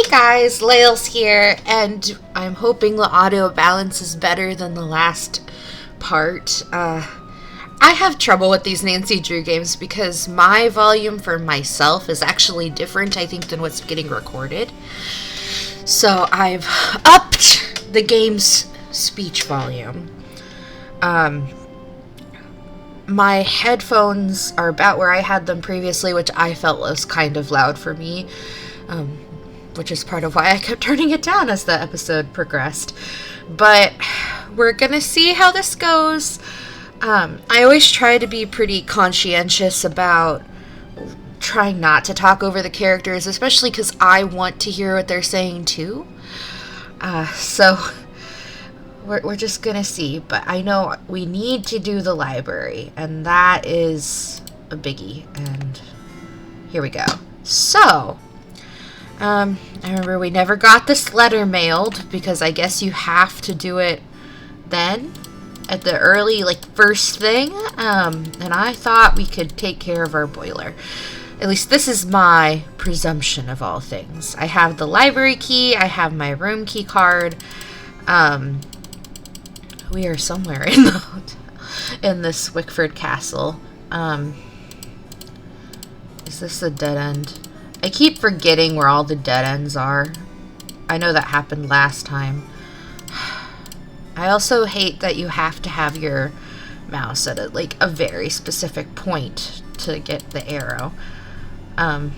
guys, Layles here, and I'm hoping the audio balance is better than the last part. I have trouble with these Nancy Drew games because my volume for myself is actually different, I think, than what's getting recorded. So I've upped the game's speech volume. My headphones are about where I had them previously, which I felt was kind of loud for me. Which is part of why I kept turning it down as the episode progressed. But we're gonna see how this goes. I always try to be pretty conscientious about trying not to talk over the characters, especially because I want to hear what they're saying too. So we're just gonna see. But I know we need to do the library, and that is a biggie. And here we go. So I remember we never got this letter mailed because I guess you have to do it then at the early, first thing. And I thought we could take care of our boiler. At least this is my presumption of all things. I have the library key. I have my room key card. We are somewhere in the hotel, in this Wickford castle. Is this a dead end? I keep forgetting where all the dead ends are. I know that happened last time. I also hate that you have to have your mouse at a very specific point to get the arrow. I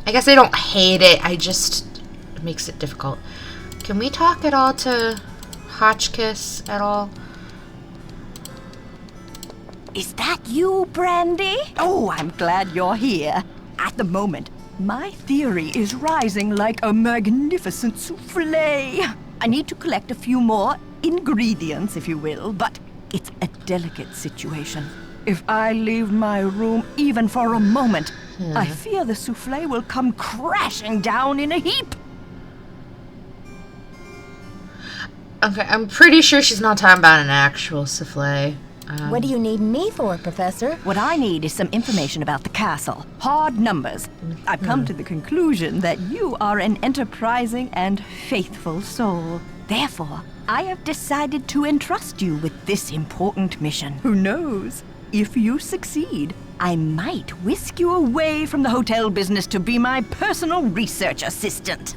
guess I don't hate it. It makes it difficult. Can we talk at all to Hotchkiss at all? Is that you, Brandy? Oh, I'm glad you're here. At the moment, my theory is rising like a magnificent souffle. I need to collect a few more ingredients, if you will, but it's a delicate situation. If I leave my room even for a moment, I fear the souffle will come crashing down in a heap. Okay, I'm pretty sure she's not talking about an actual souffle. What do you need me for, Professor? What I need is some information about the castle. Hard numbers. I've come to the conclusion that you are an enterprising and faithful soul. Therefore, I have decided to entrust you with this important mission. Who knows? If you succeed, I might whisk you away from the hotel business to be my personal research assistant.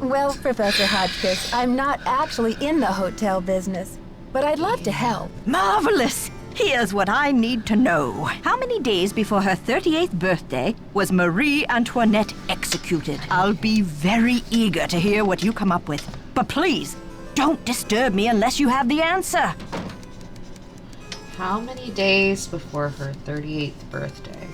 Well, Professor Hotchkiss, I'm not actually in the hotel business, but I'd love to help. Marvelous! Here's what I need to know. How many days before her 38th birthday was Marie Antoinette executed? I'll be very eager to hear what you come up with. But please, don't disturb me unless you have the answer. How many days before her 38th birthday?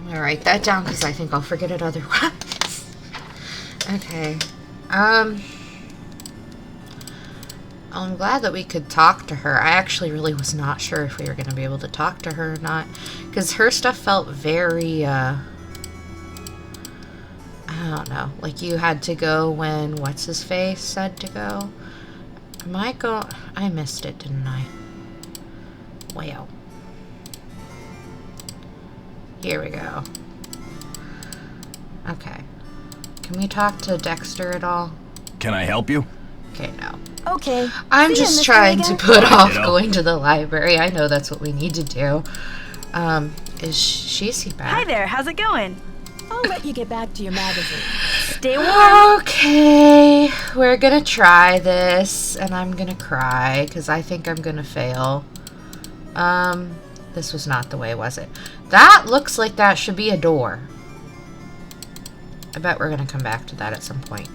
I'm gonna write that down because I think I'll forget it otherwise. Okay. I'm glad that we could talk to her. I actually really was not sure if we were going to be able to talk to her or not, because her stuff felt very, I don't know, like you had to go when What's-His-Face said to go. I missed it, didn't I? Well. Here we go. Okay. Can we talk to Dexter at all? Can I help you? Okay, no. Okay. I'm See you, just Mr. trying to Reagan. put off Ditto. going to the library. I know that's what we need to do. Is he back? Hi there, how's it going? I'll let you get back to your magazine. Stay warm. Okay, we're gonna try this, and I'm gonna cry, because I think I'm gonna fail. This was not the way, was it? That looks like that should be a door. I bet we're gonna come back to that at some point.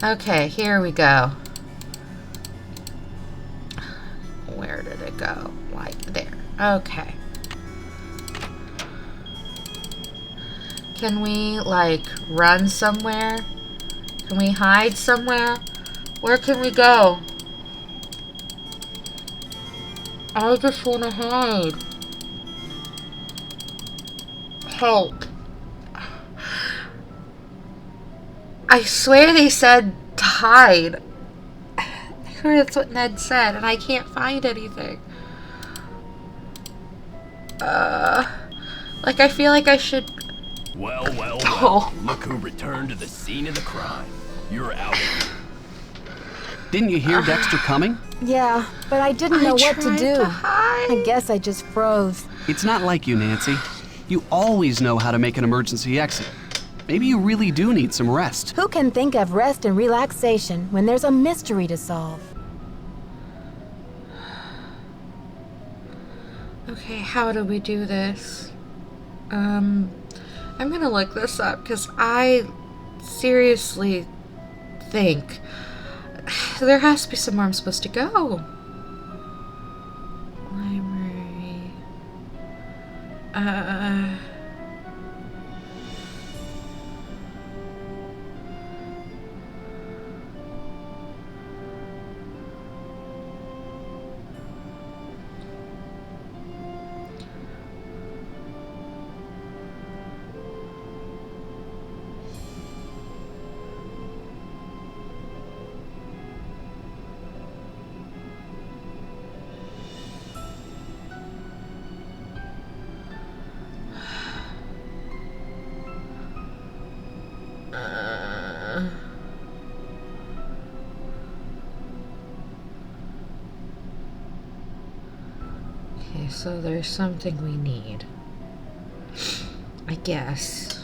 Okay, here we go. Where did it go? Like there. Okay. Can we, run somewhere? Can we hide somewhere? Where can we go? I just want to hide. help. I swear they said tide. I swear that's what Ned said, and I can't find anything. Like, I feel like I should... Well, Oh. look who returned to the scene of the crime. You're out of here. Didn't you hear Dexter coming? Yeah, but I didn't know what to tried do. to hide. I guess I just froze. It's not like you, Nancy. You always know how to make an emergency exit. Maybe you really do need some rest. Who can think of rest and relaxation when there's a mystery to solve? Okay, how do we do this? I'm gonna look this up because I seriously think there has to be somewhere I'm supposed to go. Library. Okay, so there's something we need. I guess.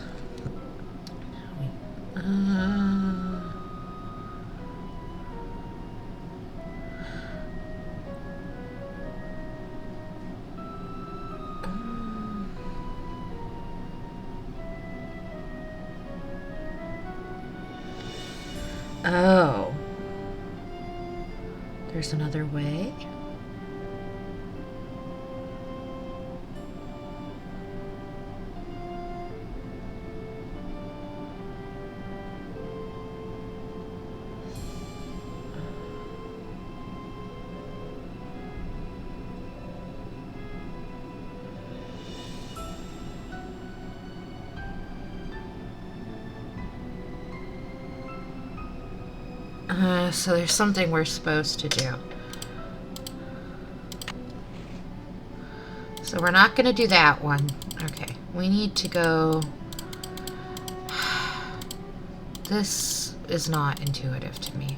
Oh. There's another way? So there's something we're supposed to do. So we're not going to do that one. Okay, we need to go... This is not intuitive to me.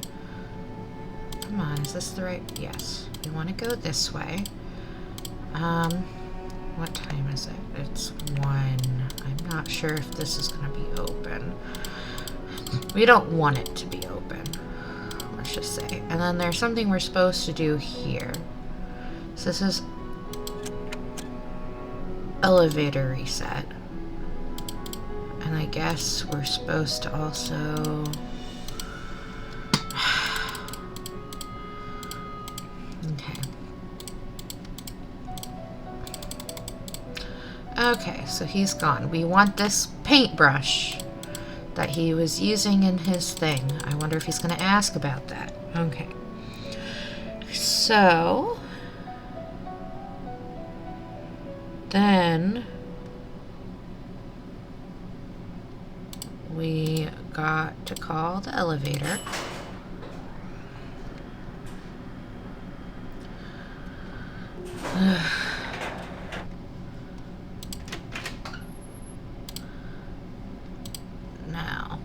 Come on, is this the right... Yes. We want to go this way. What time is it? It's 1. I'm not sure if this is going to be open. We don't want it to be open. Let's just say. And then there's something we're supposed to do here. So this is elevator reset. And I guess we're supposed to also... Okay. Okay, so he's gone. We want this paintbrush that he was using in his thing. I wonder if he's going to ask about that. Okay. So... Then... we got to call the elevator. Now,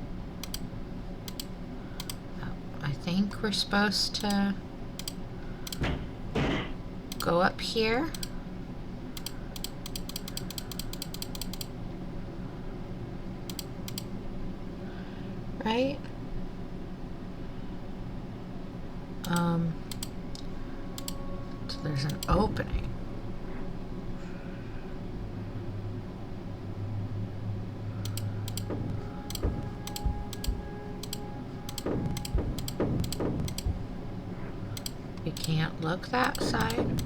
I think we're supposed to go up here. Right? So there's an opening. You can't look that side.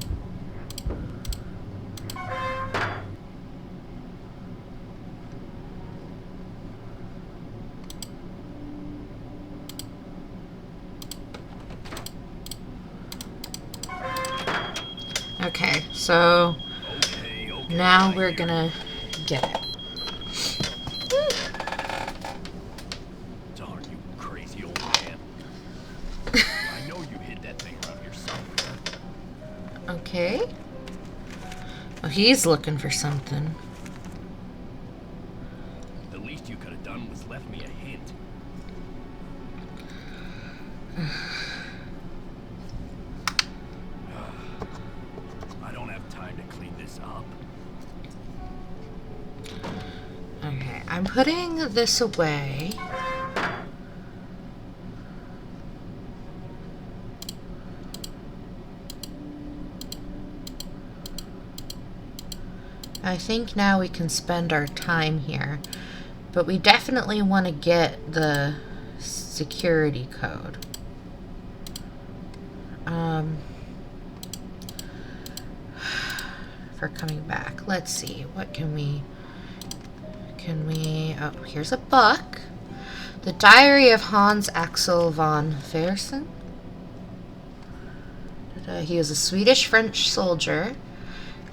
Okay, so now we're gonna get it. Okay. Well, he's looking for something. The least you could have done was left me a hint. I don't have time to clean this up. Okay, I'm putting this away. I think now we can spend our time here, but we definitely want to get the security code. For coming back. Let's see, what can we, oh, here's a book. The Diary of Hans Axel von Fersen. He was a Swedish-French soldier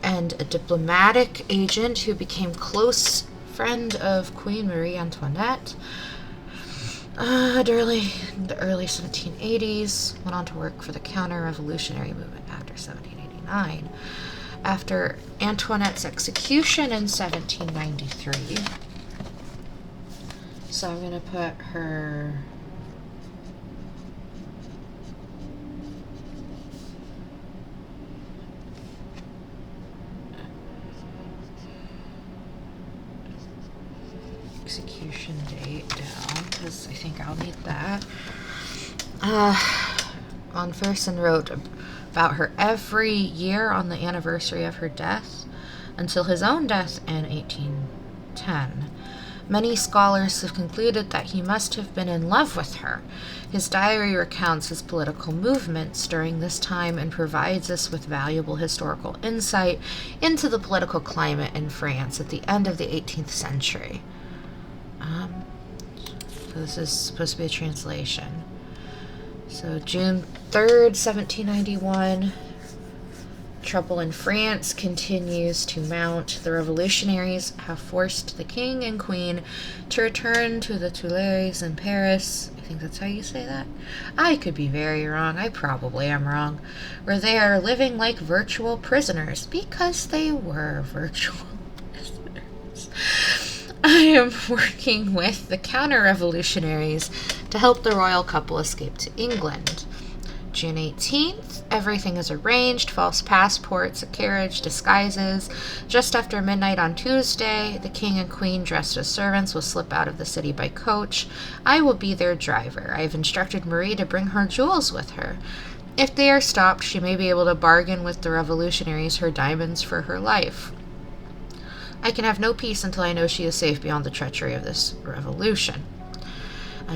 and a diplomatic agent who became close friend of Queen Marie Antoinette. In the early 1780s, went on to work for the counter-revolutionary movement after 1789. After Antoinette's execution in 1793. So I'm going to put her... execution date down, because I think I'll need that. Von Fersen wrote about her every year on the anniversary of her death until his own death in 1810. Many scholars have concluded that he must have been in love with her. His diary recounts his political movements during this time and provides us with valuable historical insight into the political climate in France at the end of the 18th century. So this is supposed to be a translation. So June 3rd, 1791, trouble in France continues to mount. The revolutionaries have forced the king and queen to return to the Tuileries in Paris. I think that's how you say that. I could be very wrong. I probably am wrong. Where they are living like virtual prisoners, because they were virtual prisoners. I am working with the counter-revolutionaries to help the royal couple escape to England. June 18th, everything is arranged, false passports, a carriage, disguises. Just after midnight on Tuesday, the king and queen dressed as servants will slip out of the city by coach. I will be their driver. I have instructed Marie to bring her jewels with her. If they are stopped, she may be able to bargain with the revolutionaries her diamonds for her life. I can have no peace until I know she is safe beyond the treachery of this revolution.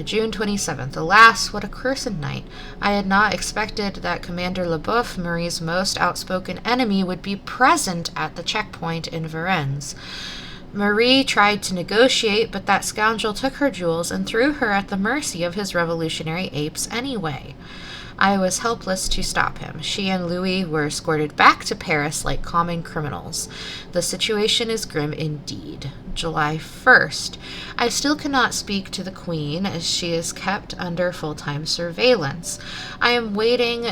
June 27th. Alas, what a cursed night. I had not expected that Commander Leboeuf, Marie's most outspoken enemy, would be present at the checkpoint in Varennes. Marie tried to negotiate, but that scoundrel took her jewels and threw her at the mercy of his revolutionary apes anyway. I was helpless to stop him. She and Louis were escorted back to Paris like common criminals. The situation is grim indeed. July 1st. I still cannot speak to the Queen, as she is kept under full-time surveillance. I am waiting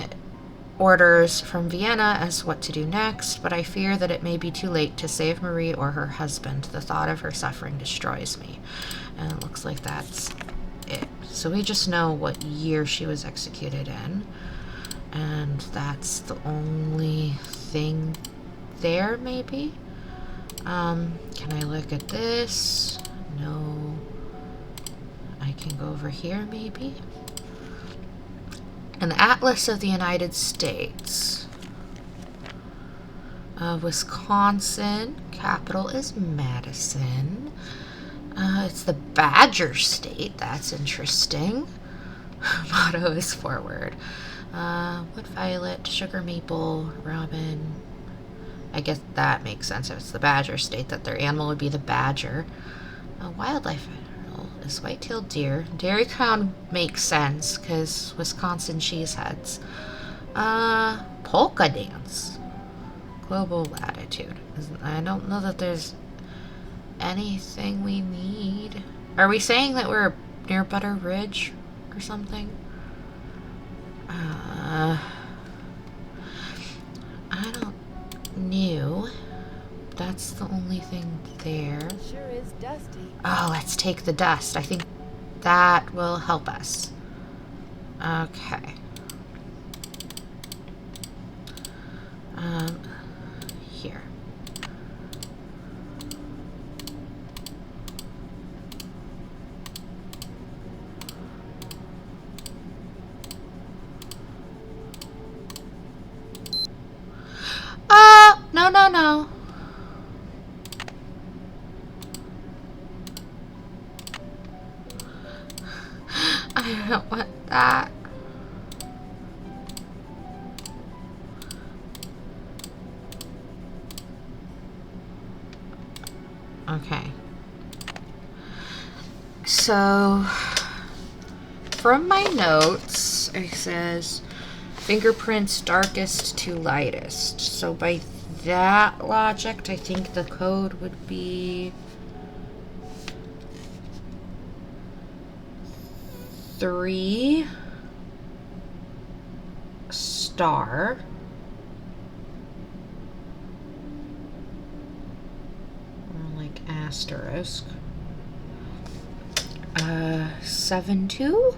orders from Vienna as what to do next, but I fear that it may be too late to save Marie or her husband. The thought of her suffering destroys me. And it looks like that's it. So we just know what year she was executed in, and that's the only thing there, maybe? Can I look at this? No. I can go over here, maybe? An Atlas of the United States. Wisconsin, capital is Madison. It's the Badger State. That's interesting. Motto is forward. Wood violet, sugar maple, robin. I guess that makes sense if it's the Badger State, that their animal would be the badger. Wildlife animal is white-tailed deer. Dairy crown makes sense because Wisconsin cheeseheads. Polka dance. Global latitude. I don't know that there's anything we need. Are we saying that we're near Butter Ridge or something? I there. Sure is dusty. Oh, let's take the dust. I think that will help us. Okay. Here. No, no, no. I don't want that. Okay. So, from my notes, it says fingerprints darkest to lightest. So by that logic, I think the code would be 3 star or like asterisk 7-2.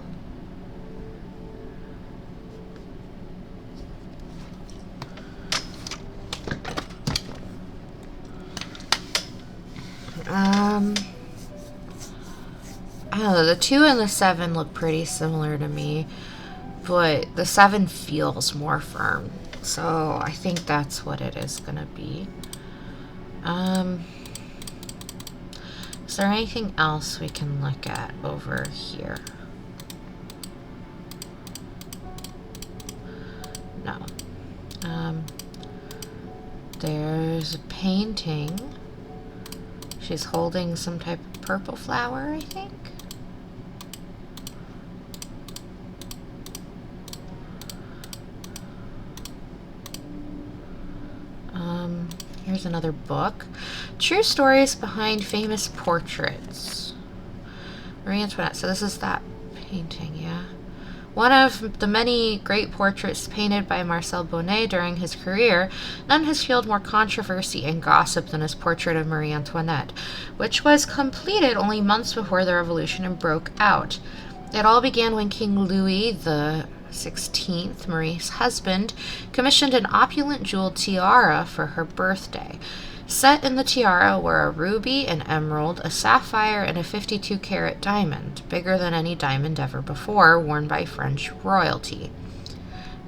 I don't know, the 2 and the 7 look pretty similar to me, but the 7 feels more firm, so I think that's what it is gonna be. Is there anything else we can look at over here? No. There's a painting. She's holding some type of purple flower, I think. Here's another book. True stories behind famous portraits. Marie Antoinette. So this is that painting, yeah. One of the many great portraits painted by Marcel Bonnet during his career, none has fueled more controversy and gossip than his portrait of Marie Antoinette, which was completed only months before the revolution broke out. It all began when King Louis the 16th, Marie's husband, commissioned an opulent jeweled tiara for her birthday. Set in the tiara were a ruby, an emerald, a sapphire, and a 52-carat diamond, bigger than any diamond ever before worn by French royalty.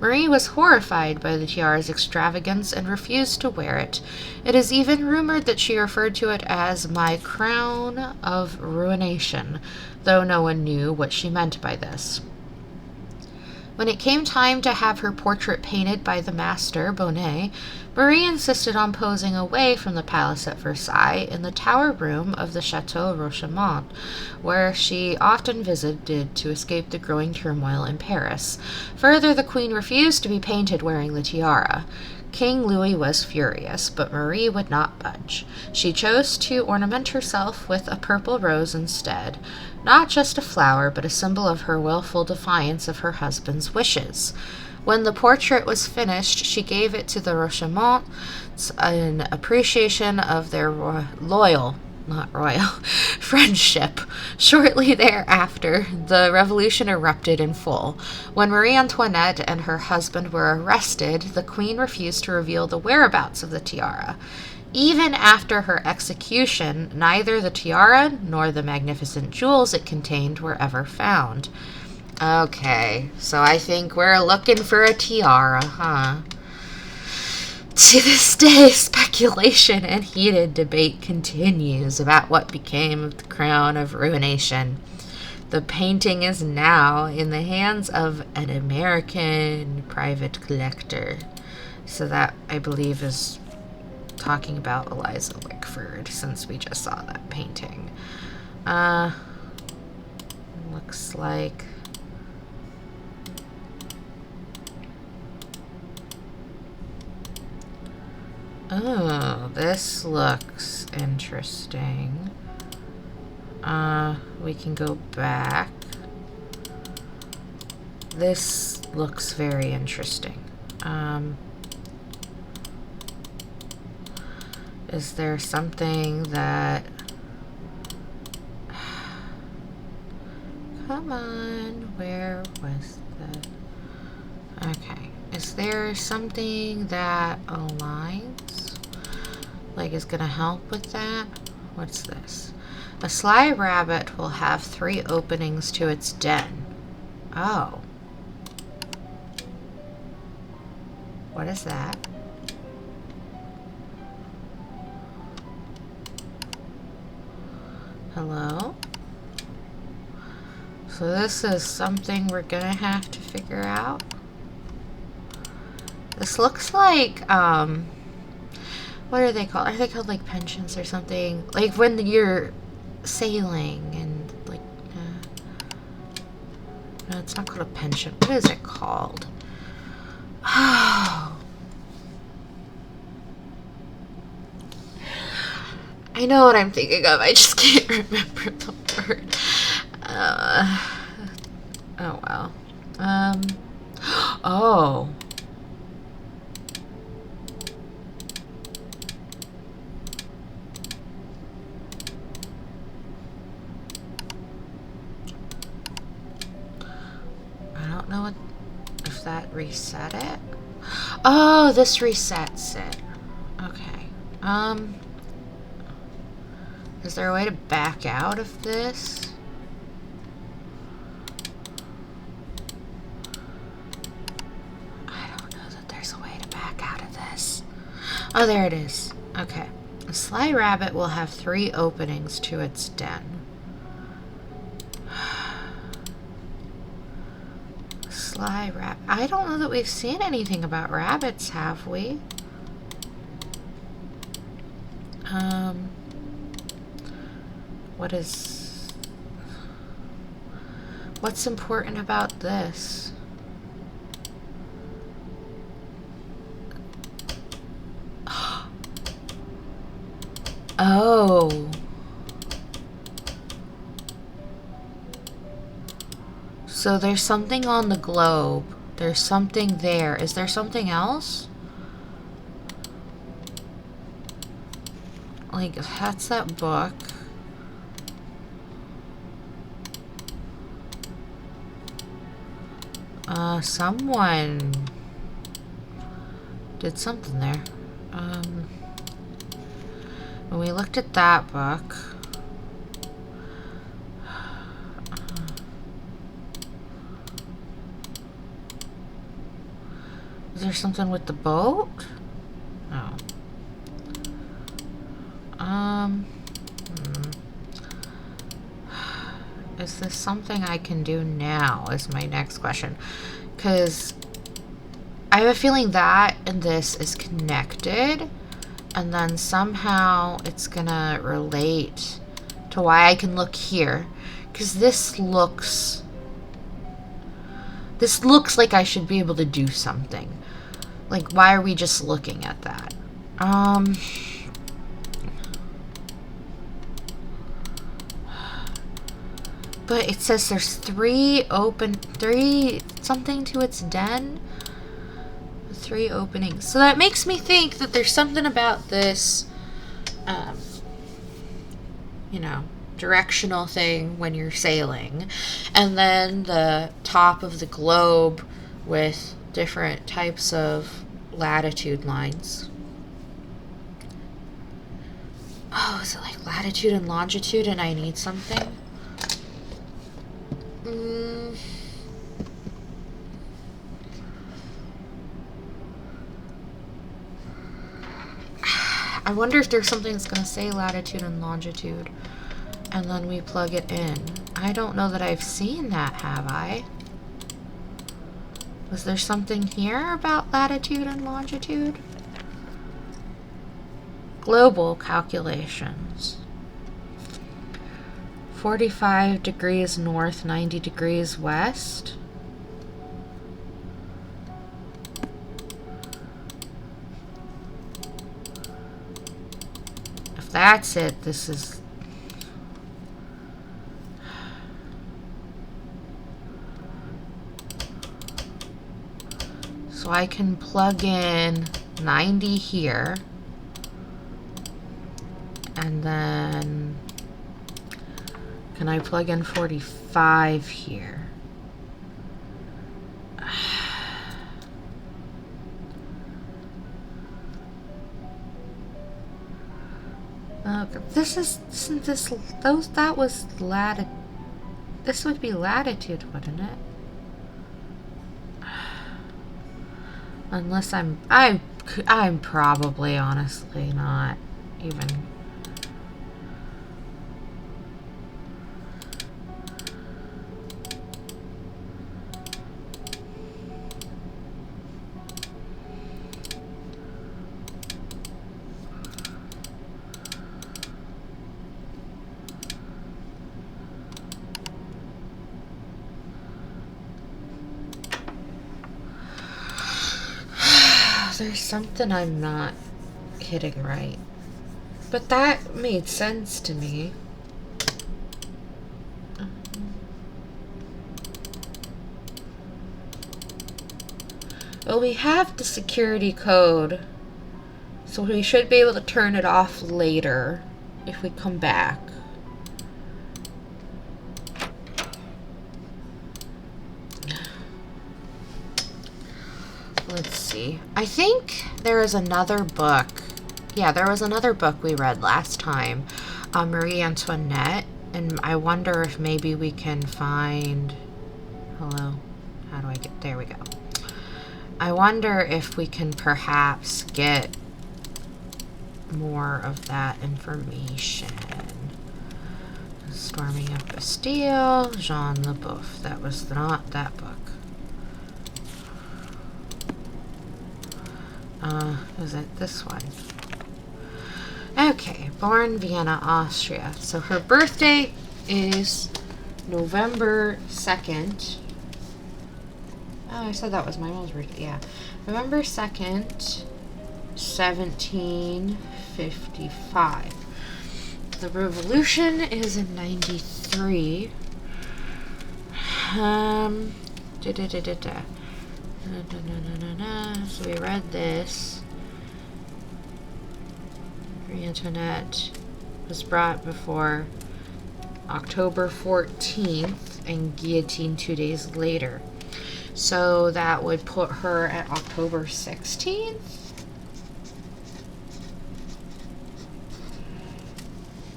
Marie was horrified by the tiara's extravagance and refused to wear it. It is even rumored that she referred to it as my crown of ruination, though no one knew what she meant by this. When it came time to have her portrait painted by the master, Bonnet, Marie insisted on posing away from the palace at Versailles in the tower room of the Chateau Rochemont, where she often visited to escape the growing turmoil in Paris. Further, the queen refused to be painted wearing the tiara. King Louis was furious, but Marie would not budge. She chose to ornament herself with a purple rose instead, not just a flower, but a symbol of her willful defiance of her husband's wishes. When the portrait was finished, she gave it to the Rochemonts in appreciation of their loyal friendship. Shortly thereafter, the revolution erupted in full. When Marie Antoinette and her husband were arrested, the queen refused to reveal the whereabouts of the tiara. Even after her execution, neither the tiara nor the magnificent jewels it contained were ever found. Okay, so I think we're looking for a tiara, huh? To this day, speculation and heated debate continues about what became of the crown of ruination. The painting is now in the hands of an American private collector. So that, I believe, is talking about Eliza Wickford, since we just saw that painting. Looks like... Oh, this looks interesting. We can go back. This looks very interesting. Is there something that... Come on, where was the... Okay. Is there something that aligns? Like, is gonna help with that? What's this? A sly rabbit will have 3 openings to its den. Oh. What is that? Hello? So this is something we're gonna have to figure out. This looks like, what are they called? Are they called like pensions or something? Like when you're sailing and like, no, it's not called a pension. What is it called? Oh. I know what I'm thinking of. I just can't remember the word. Oh well. Oh. I don't know if that reset it. Oh, this resets it. Okay. Is there a way to back out of this? I don't know that there's a way to back out of this. Oh, there it is. Okay. A sly rabbit will have 3 openings to its den. Sly rabbit. I don't know that we've seen anything about rabbits, have we? What's important about this? Oh. So there's something on the globe. There's something there. Is there something else? Like, that's that book. Someone did something there. When we looked at that book, is there something with the boat? No. Is this something I can do now is my next question. Because I have a feeling that and this is connected. And then somehow it's gonna relate to why I can look here. Because this looks like I should be able to do something. Like, why are we just looking at that? But it says there's 3 something to its den. 3 openings. So that makes me think that there's something about this, you know, directional thing when you're sailing. And then the top of the globe with different types of latitude lines. Oh, is it like latitude and longitude and I need something? I wonder if there's something that's going to say latitude and longitude, and then we plug it in. I don't know that I've seen that, have I? Was there something here about latitude and longitude? Global calculations. 45 degrees north, 90 degrees west. If that's it, this is... So I can plug in 90 here. And then can I plug in 45 here? Isn't this, that was latitude. This would be latitude, wouldn't it? Unless I'm probably honestly not even. There's something I'm not hitting right. But that made sense to me. Well, we have the security code, so we should be able to turn it off later if we come back. Let's see. I think there is another book. Yeah, there was another book we read last time, Marie Antoinette, and I wonder if maybe we can find... Hello? How do I get... There we go. I wonder if we can perhaps get more of that information. Storming of Bastille, Jean LaBeouf. That was not that book. Is it this one? Okay, born Vienna, Austria. So her birthday is November 2nd. Oh, I said that was my mom's birthday. Yeah. November 2nd, 1755. The revolution is in 93. So we read this. Marie Antoinette was brought before October 14th and guillotined 2 days later. So that would put her at October 16th.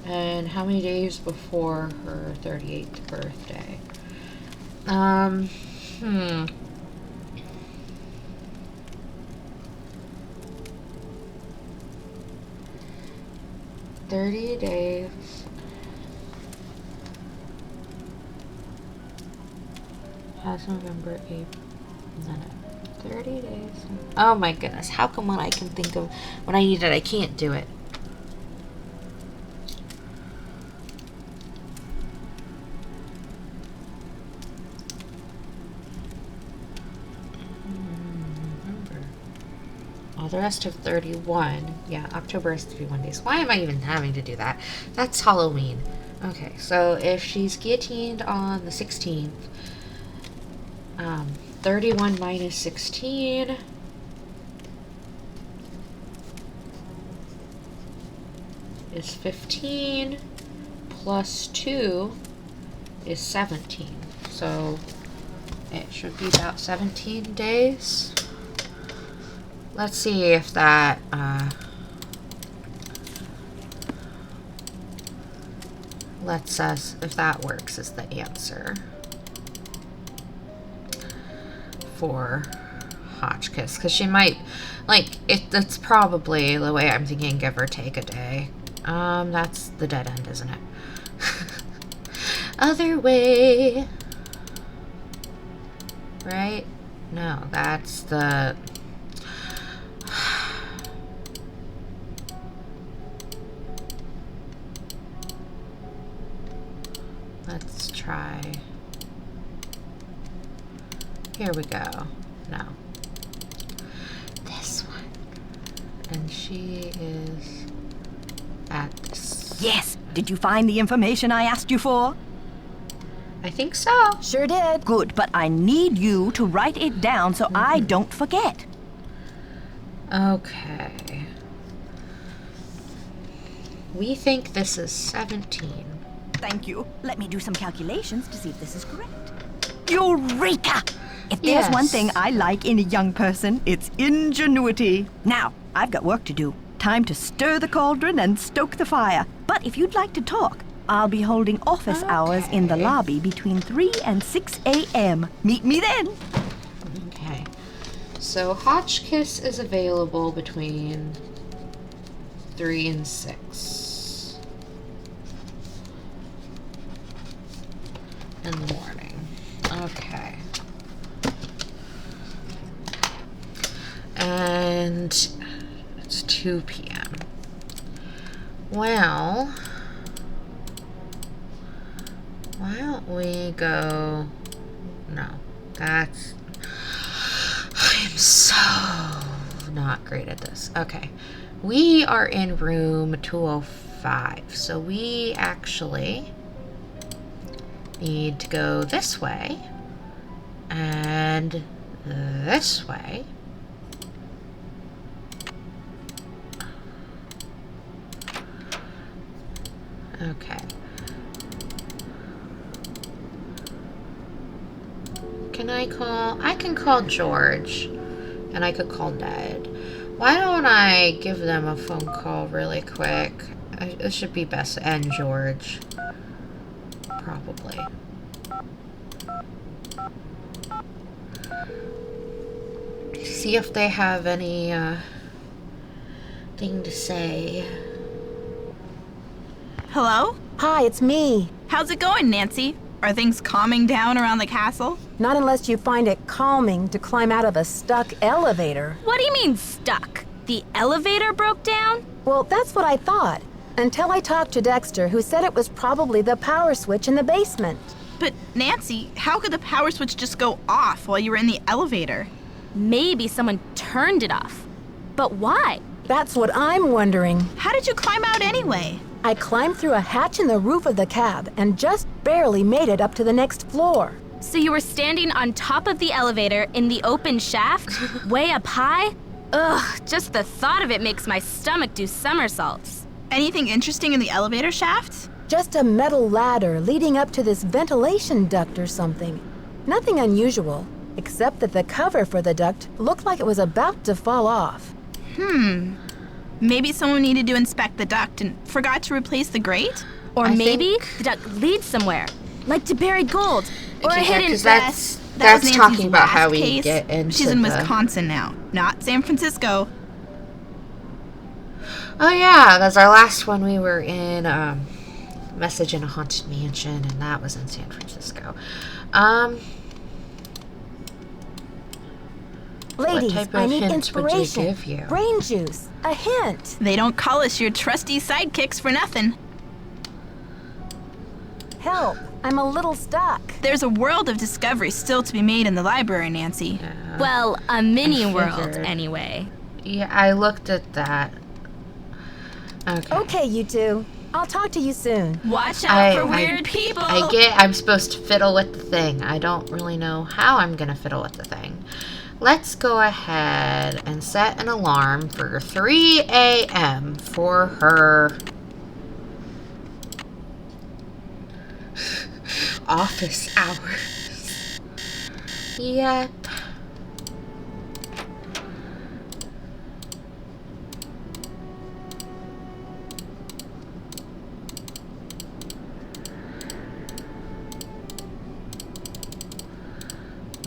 And how many days before her 38th birthday? 30 days. Past November 8th. 30 days. Oh my goodness. How come when I can think of when I need it, I can't do it? The rest of 31. Yeah, October is 31 days. Why am I even having to do that? That's Halloween. Okay, so if she's guillotined on the 16th, 31 minus 16 is 15, plus 2 is 17. So it should be about 17 days. Let's see if that, lets us, if that works is the answer for Hotchkiss. Because she might, like, it's probably the way I'm thinking, give or take a day. That's the dead end, isn't it? Other way. Right? No, that's the... Let's try. Here we go. No. This one. And she is at this. Yes. Did you find the information I asked you for? I think so. Sure did. Good, but I need you to write it down so I don't forget. Okay. We think this is 17. Thank you. Let me do some calculations to see if this is correct. Eureka! If there's one Yes. thing I like in a young person, it's ingenuity. Now, I've got work to do. Time to stir the cauldron and stoke the fire. But if you'd like to talk, I'll be holding office hours in the lobby between 3 and 6 a.m. Meet me then. Okay. So Hotchkiss is available between 3 and 6 in the morning. Okay. And it's 2 p.m. Well, why don't we go... No, that's... I am so not great at this. Okay. We are in room 205, so we actually need to go this way and this way. Okay. I can call George, and I could call Ned. Why don't I give them a phone call really quick? It should be best, and George. Probably. See if they have any, thing to say. Hello? Hi, it's me. How's it going, Nancy? Are things calming down around the castle? Not unless you find it calming to climb out of a stuck elevator. What do you mean stuck? The elevator broke down? Well, that's what I thought. Until I talked to Dexter, who said it was probably the power switch in the basement. But Nancy, how could the power switch just go off while you were in the elevator? Maybe someone turned it off. But why? That's what I'm wondering. How did you climb out anyway? I climbed through a hatch in the roof of the cab and just barely made it up to the next floor. So you were standing on top of the elevator in the open shaft? Way up high? Ugh, just the thought of it makes my stomach do somersaults. Anything interesting in the elevator shaft? Just a metal ladder leading up to this ventilation duct or something. Nothing unusual, except that the cover for the duct looked like it was about to fall off. Maybe someone needed to inspect the duct and forgot to replace the grate? Or I maybe think- the duct leads somewhere, like to buried gold, or a Yeah, hidden... 'cause That that's was talking Nancy's about how last we case. get into She's in the- Wisconsin now, not San Francisco. Oh yeah, that's our last one. We were in Message in a Haunted Mansion, and that was in San Francisco. Ladies, type I of need hints would you inspiration. give you? Brain juice. A hint. They don't call us your trusty sidekicks for nothing. Help. I'm a little stuck. There's a world of discovery still to be made in the library, Nancy. Well, a mini world, figured. anyway. Yeah, I looked at that. Okay. Okay, you two. I'll talk to you soon. Watch out for I- weird people. I'm supposed to fiddle with the thing. I don't really know how I'm gonna fiddle with the thing. Let's go ahead and set an alarm for 3 a.m. for her office hours. Yep.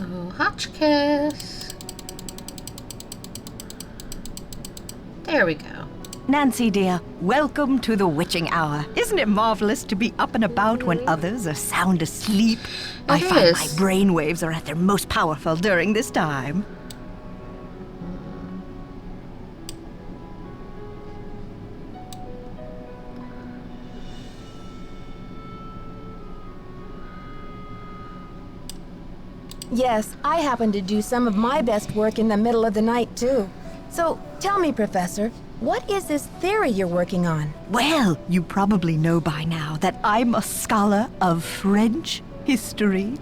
Oh, Hotchkiss. There we go. Nancy, dear, welcome to the witching hour. Isn't it marvelous to be up and about when others are sound asleep? I It find is. my brainwaves are at their most powerful during this time. Yes, I happen to do some of my best work in the middle of the night, too. So, tell me, Professor, what is this theory you're working on? Well, you probably know by now that I'm a scholar of French history.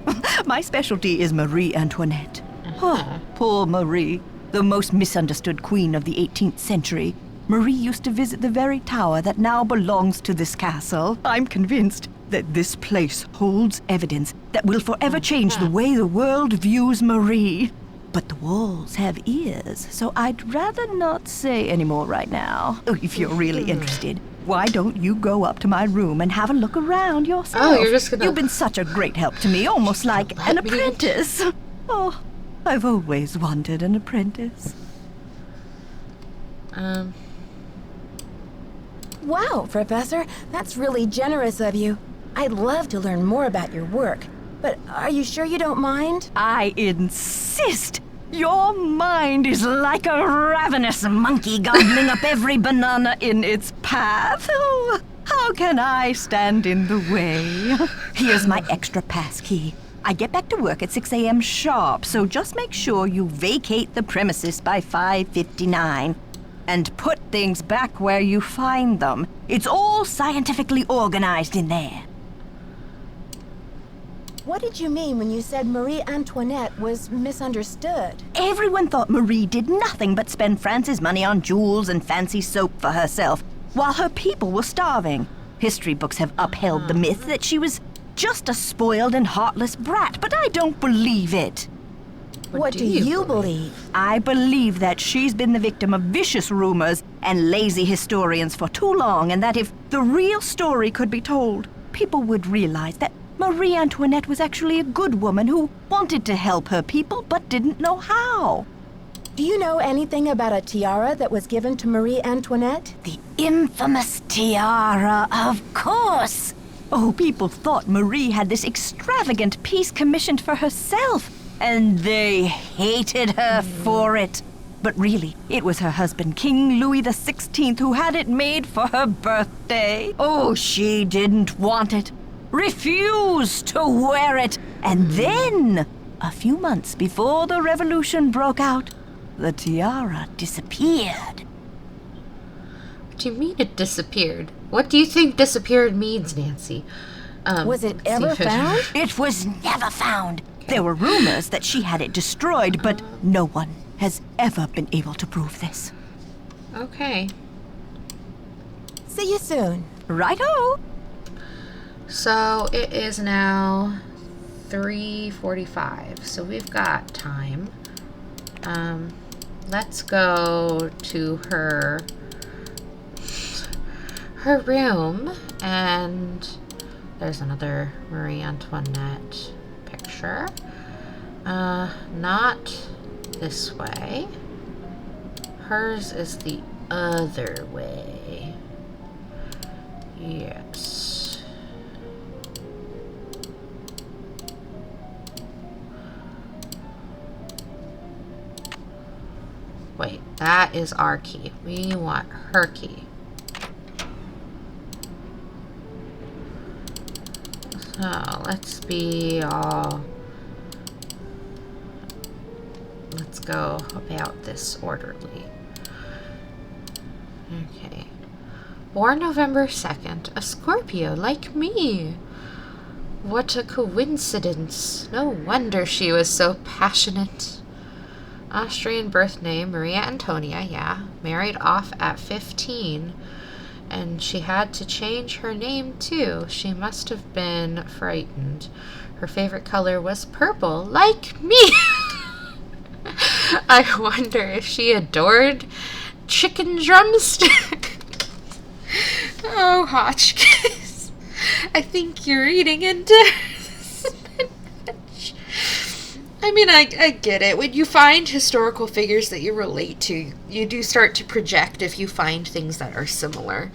My specialty is Marie Antoinette. Oh, poor Marie, the most misunderstood queen of the 18th century. Marie used to visit the very tower that now belongs to this castle. I'm convinced that this place holds evidence that will forever change the way the world views Marie. But the walls have ears, so I'd rather not say any more right now. Oh, if you're really interested, why don't you go up to my room and have a look around yourself? Oh, you're just gonna... You've been such a great help to me, almost like an apprentice. Oh, I've always wanted an apprentice. Wow, Professor, that's really generous of you. I'd love to learn more about your work, but are you sure you don't mind? I insist. Your mind is like a ravenous monkey gobbling up every banana in its path. Oh, how can I stand in the way? Here's my extra pass key. I get back to work at 6 a.m. sharp, so just make sure you vacate the premises by 5:59. And put things back where you find them. It's all scientifically organized in there. What did you mean when you said Marie Antoinette was misunderstood? Everyone thought Marie did nothing but spend France's money on jewels and fancy soap for herself, while her people were starving. History books have upheld the myth that she was just a spoiled and heartless brat, but I don't believe it. What do you believe? I believe that she's been the victim of vicious rumors and lazy historians for too long, and that if the real story could be told, people would realize that Marie Antoinette was actually a good woman who wanted to help her people but didn't know how. Do you know anything about a tiara that was given to Marie Antoinette? The infamous tiara, of course! Oh, people thought Marie had this extravagant piece commissioned for herself, and they hated her for it. But really, it was her husband, King Louis XVI, who had it made for her birthday. Oh, she didn't want it, refused to wear it, and then, a few months before the revolution broke out, the tiara disappeared. What do you mean it disappeared? What do you think disappeared means, Nancy? Was it ever found? It was never found. There were rumors that she had it destroyed, but no one has ever been able to prove this. Okay. See you soon. Righto! So it is now 3:45, so we've got time. Let's go to her room, and there's another Marie Antoinette picture. Not this way. Hers is the other way. Yes. Wait, that is our key. We want her key. So let's be all... Let's go about this orderly. Okay. Born November 2nd, a Scorpio like me. What a coincidence. No wonder she was so passionate. Austrian birth name, Maria Antonia, yeah. Married off at 15. And she had to change her name, too. She must have been frightened. Her favorite color was purple, like me. I wonder if she adored chicken drumstick. Oh, Hotchkiss. I think you're eating into spinach. I mean, I get it. When you find historical figures that you relate to, you do start to project if you find things that are similar.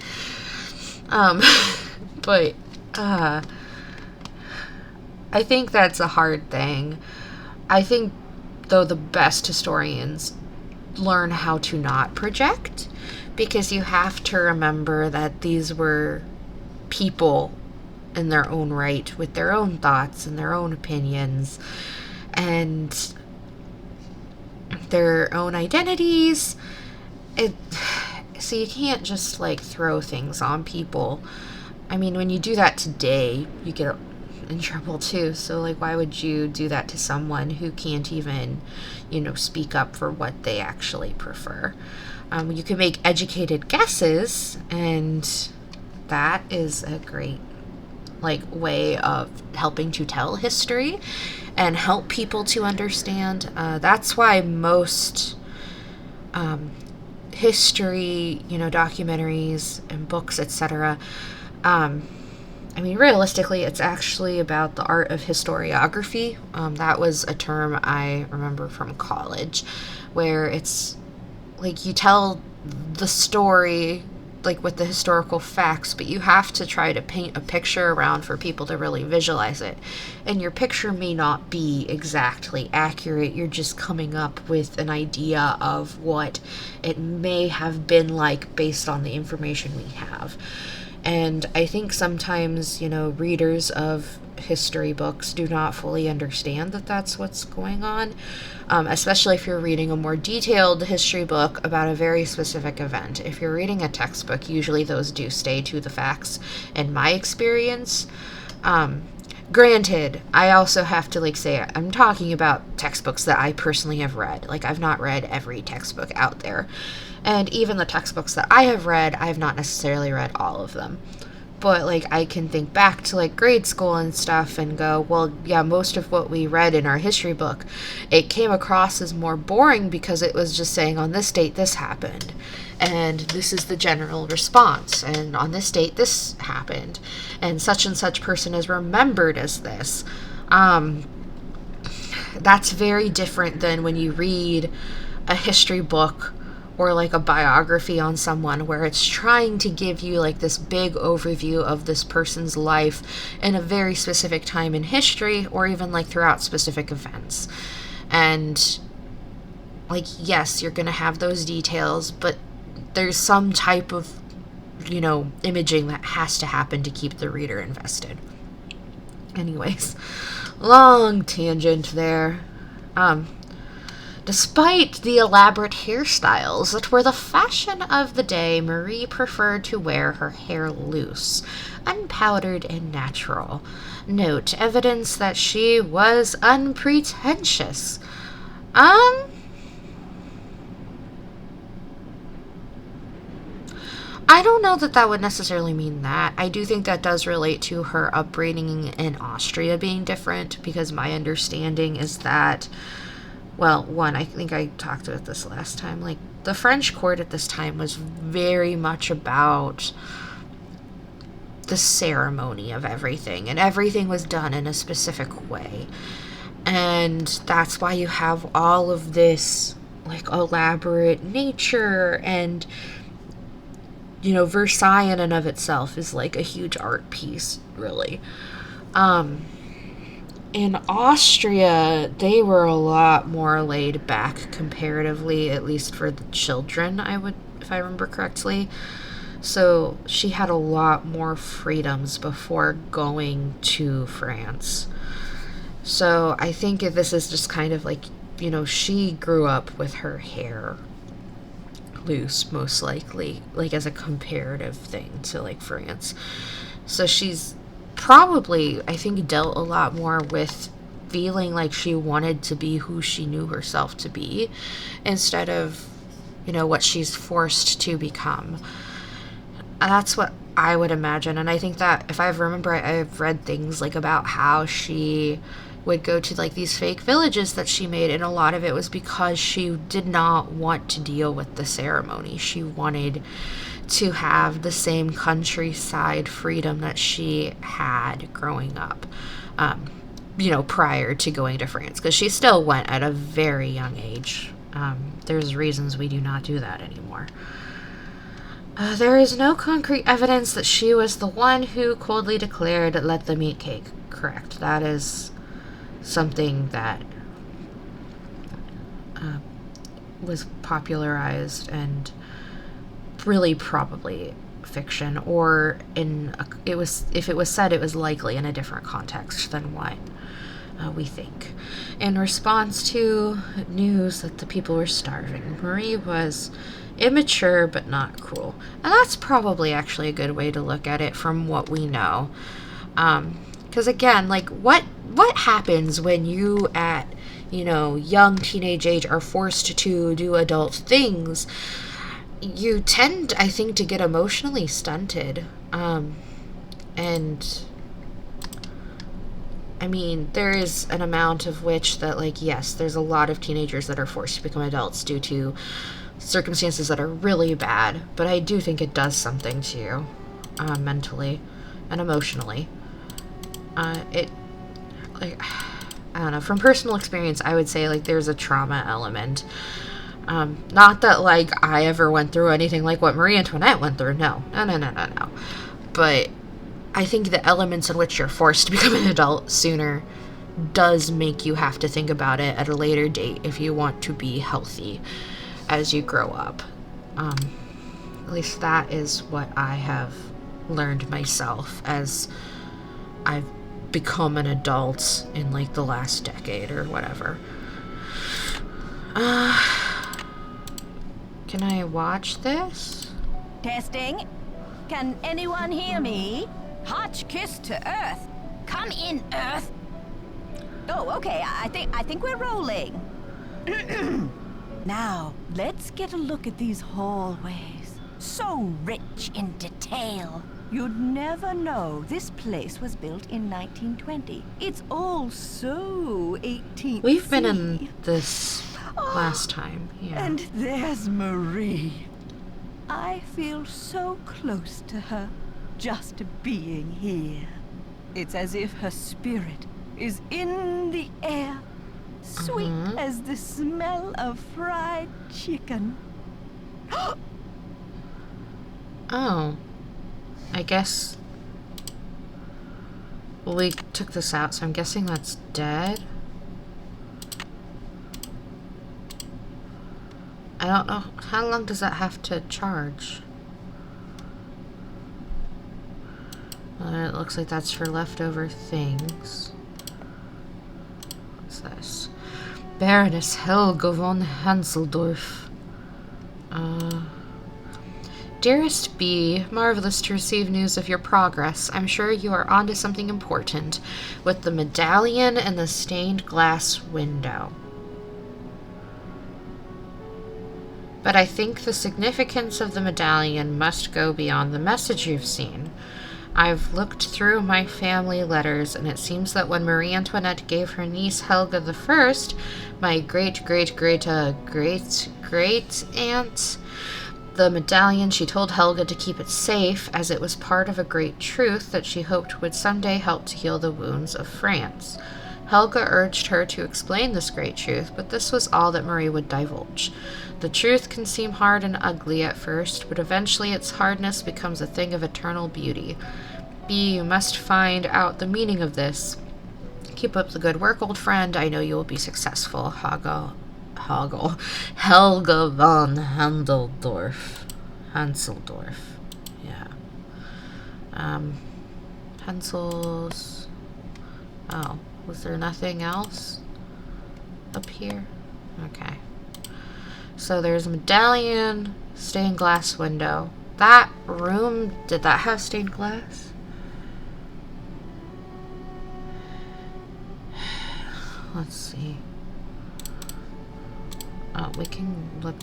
But I think that's a hard thing. I think, though, the best historians learn how to not project, because you have to remember that these were people in their own right, with their own thoughts and their own opinions and their own identities. So you can't just like throw things on people. I mean, when you do that today, you get in trouble too. So, like, why would you do that to someone who can't even, speak up for what they actually prefer? You can make educated guesses, and that is a great, way of helping to tell history and help people to understand. That's why most history, documentaries and books, etc. Realistically, it's actually about the art of historiography. That was a term I remember from college, where it's you tell the story with the historical facts, but you have to try to paint a picture around for people to really visualize it. And your picture may not be exactly accurate. You're just coming up with an idea of what it may have been like based on the information we have. And I think sometimes, readers of history books do not fully understand that that's what's going on, especially if you're reading a more detailed history book about a very specific event. If you're reading a textbook, usually those do stay to the facts, in my experience. Granted, I also have to say I'm talking about textbooks that I personally have read. I've not read every textbook out there. And even the textbooks that I have read, I have not necessarily read all of them. But, I can think back to, grade school and stuff and go, well, yeah, most of what we read in our history book, it came across as more boring because it was just saying, on this date, this happened. And this is the general response. And on this date, this happened. And such person is remembered as this. That's very different than when you read a history book or a biography on someone, where it's trying to give you this big overview of this person's life in a very specific time in history, or even throughout specific events. And yes, you're gonna have those details, but there's some type of imaging that has to happen to keep the reader invested. Anyways, long tangent there. Despite the elaborate hairstyles that were the fashion of the day, Marie preferred to wear her hair loose, unpowdered, and natural. Note evidence that she was unpretentious. I don't know that would necessarily mean that. I do think that does relate to her upbringing in Austria being different, because my understanding is that, well, one, I think I talked about this last time, the French court at this time was very much about the ceremony of everything, and everything was done in a specific way. And that's why you have all of this, elaborate nature, and, Versailles in and of itself is, a huge art piece, really. In Austria, they were a lot more laid back comparatively, at least for the children, if I remember correctly. So she had a lot more freedoms before going to France. So I think this is just kind of she grew up with her hair loose, most likely, as a comparative thing to France. So she's probably, I think, dealt a lot more with feeling like she wanted to be who she knew herself to be, instead of, what she's forced to become. That's what I would imagine. And I think that, if I remember, I've read things about how she would go to these fake villages that she made, and a lot of it was because she did not want to deal with the ceremony. She wanted to have the same countryside freedom that she had growing up, prior to going to France, because she still went at a very young age. There's reasons we do not do that anymore. There is no concrete evidence that she was the one who coldly declared, "Let them eat cake." Correct. That is something that was popularized and really probably fiction, or if it was said, it was likely in a different context than what we think. In response to news that the people were starving, Marie was immature but not cruel. And that's probably actually a good way to look at it from what we know. Because again, like, what happens when you at, you know, young teenage age are forced to do adult things? You tend, I think, to get emotionally stunted. And I mean, there is an amount of which that, like, yes, there's a lot of teenagers that are forced to become adults due to circumstances that are really bad, but I do think it does something to you, mentally and emotionally. It, like, I don't know, from personal experience, I would say, like, there's a trauma element. Not that, like, I ever went through anything like what Marie Antoinette went through, no. But I think the elements in which you're forced to become an adult sooner does make you have to think about it at a later date if you want to be healthy as you grow up. At least that is what I have learned myself as I've become an adult in, like, the last decade or whatever. Can I watch this? Testing. Can anyone hear me? Hotch kiss to Earth. Come in, Earth. Oh, okay. I think we're rolling. Now, let's get a look at these hallways. So rich in detail. You'd never know this place was built in 1920. It's all so 18th. We've been in this last time, yeah. And there's Marie. I feel so close to her, just being here. It's as if her spirit is in the air, sweet as the smell of fried chicken. Oh. I guess we took this out, so I'm guessing that's dead. I don't know. How long does that have to charge? It looks like that's for leftover things. What's this? Baroness Helga von Hanseldorf. Dearest B, marvelous to receive news of your progress. I'm sure you are onto something important with the medallion and the stained glass window. But I think the significance of the medallion must go beyond the message you've seen. I've looked through my family letters, and it seems that when Marie Antoinette gave her niece Helga I, my great-great-great-great-aunt, the medallion, she told Helga to keep it safe, as it was part of a great truth that she hoped would someday help to heal the wounds of France. Helga urged her to explain this great truth, but this was all that Marie would divulge. The truth can seem hard and ugly at first, but eventually its hardness becomes a thing of eternal beauty. B, you must find out the meaning of this. Keep up the good work, old friend. I know you will be successful. Helga von Hanseldorf. Yeah. Pencils. Oh, was there nothing else up here? Okay. So there's a medallion, stained glass window. That room, did that have stained glass? Let's see. Oh, we can look.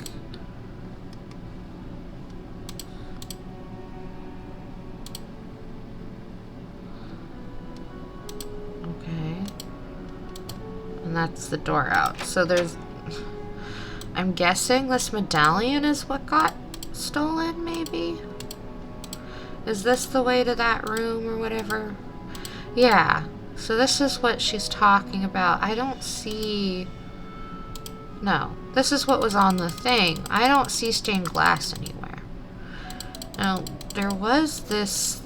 Okay. And that's the door out. So there's... I'm guessing this medallion is what got stolen, maybe? Is this the way to that room or whatever? Yeah. So this is what she's talking about. I don't see... No. This is what was on the thing. I don't see stained glass anywhere. Now, there was this...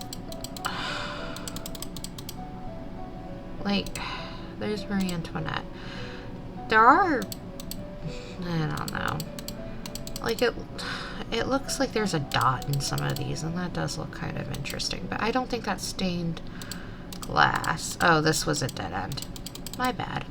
Like, there's Marie Antoinette. There are... I don't know. Like, it looks like there's a dot in some of these, and that does look kind of interesting. But I don't think that's stained glass. Oh, this was a dead end. My bad.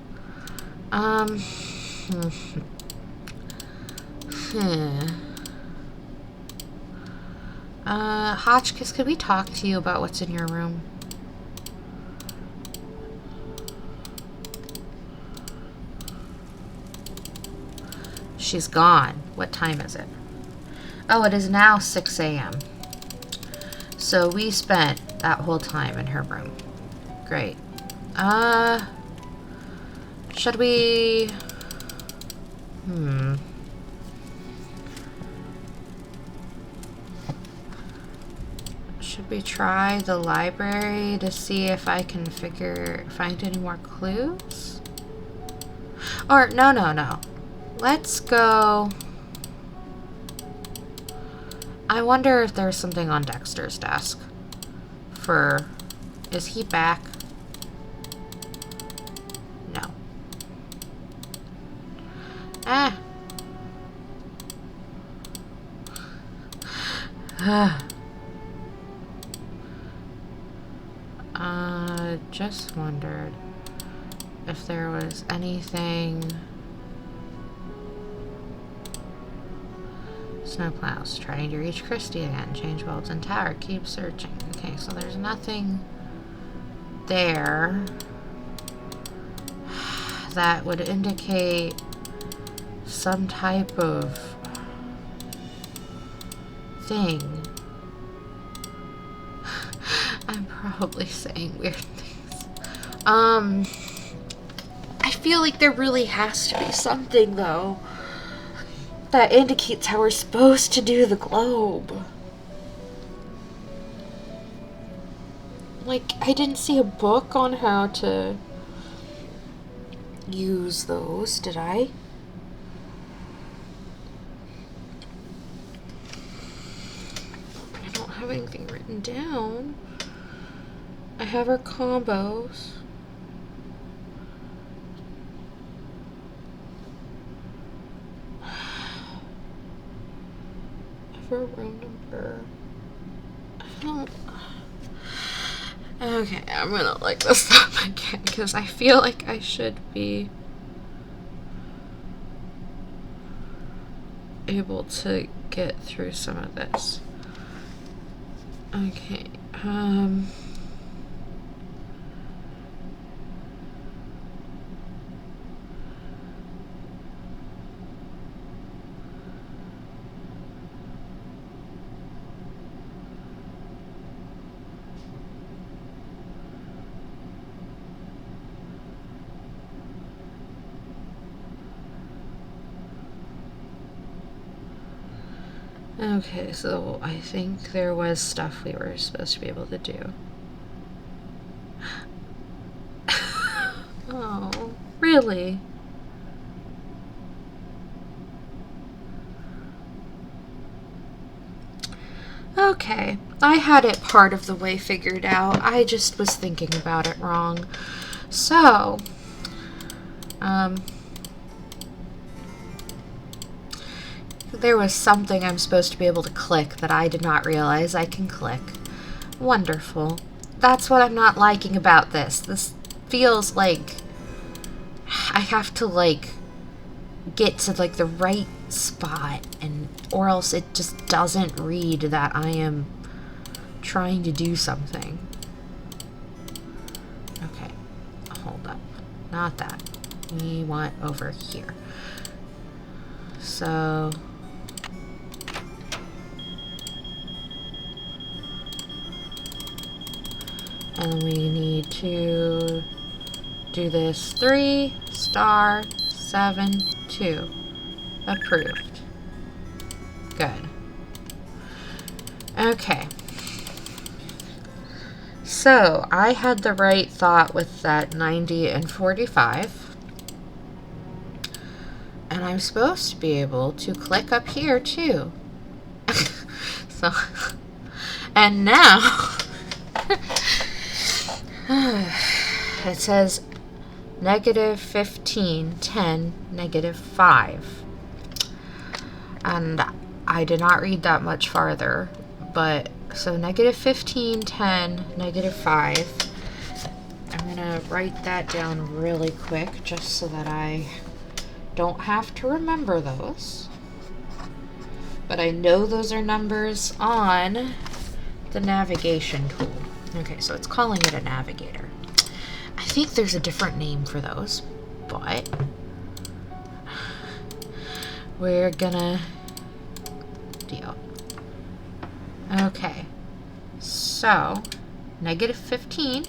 Hotchkiss, could we talk to you about what's in your room? She's gone. What time is it? Oh, it is now 6 a.m. So we spent that whole time in her room. Great. Should we... Should we try the library to see if I can find any more clues? Or, no. Let's go... I wonder if there's something on Dexter's desk. Is he back? No. Just wondered if there was anything. Snowplows. Trying to reach Christie again. Change bulbs in tower. Keep searching. Okay, so there's nothing there that would indicate some type of thing. I'm probably saying weird things. I feel like there really has to be something, though, that indicates how we're supposed to do the globe. Like, I didn't see a book on how to use those, did I? I don't have anything written down. I have our combos. For a room number. I don't. Okay, I'm gonna look this up again because I feel like I should be able to get through some of this. Okay, okay, so I think there was stuff we were supposed to be able to do. Oh, really? Okay, I had it part of the way figured out. I just was thinking about it wrong. So, there was something I'm supposed to be able to click that I did not realize I can click. Wonderful. That's what I'm not liking about this. This feels like I have to, like, get to, like, the right spot, or else it just doesn't read that I am trying to do something. Okay, hold up. Not that. We want over here. So... and we need to do this 3*7*2. Approved. Good. Okay. So, I had the right thought with that 90 and 45. And I'm supposed to be able to click up here, too. So, and now... it says -15, 10, -5. And I did not read that much farther, but so -15, 10, -5. I'm gonna write that down really quick just so that I don't have to remember those. But I know those are numbers on the navigation tool. Okay, so it's calling it a navigator. I think there's a different name for those, but we're gonna deal. Okay. So, -15.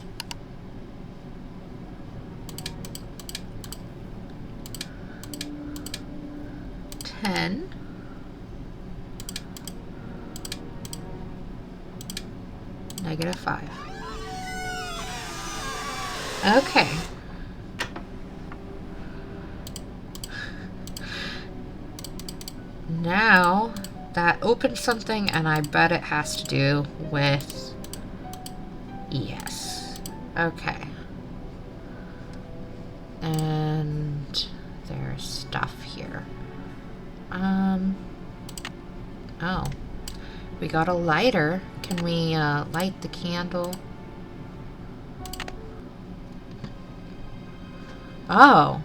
-10. -5. Okay. Now, that opens something, and I bet it has to do with... Yes. Okay. And there's stuff here. Oh. We got a lighter. Can we, light the candle? Oh.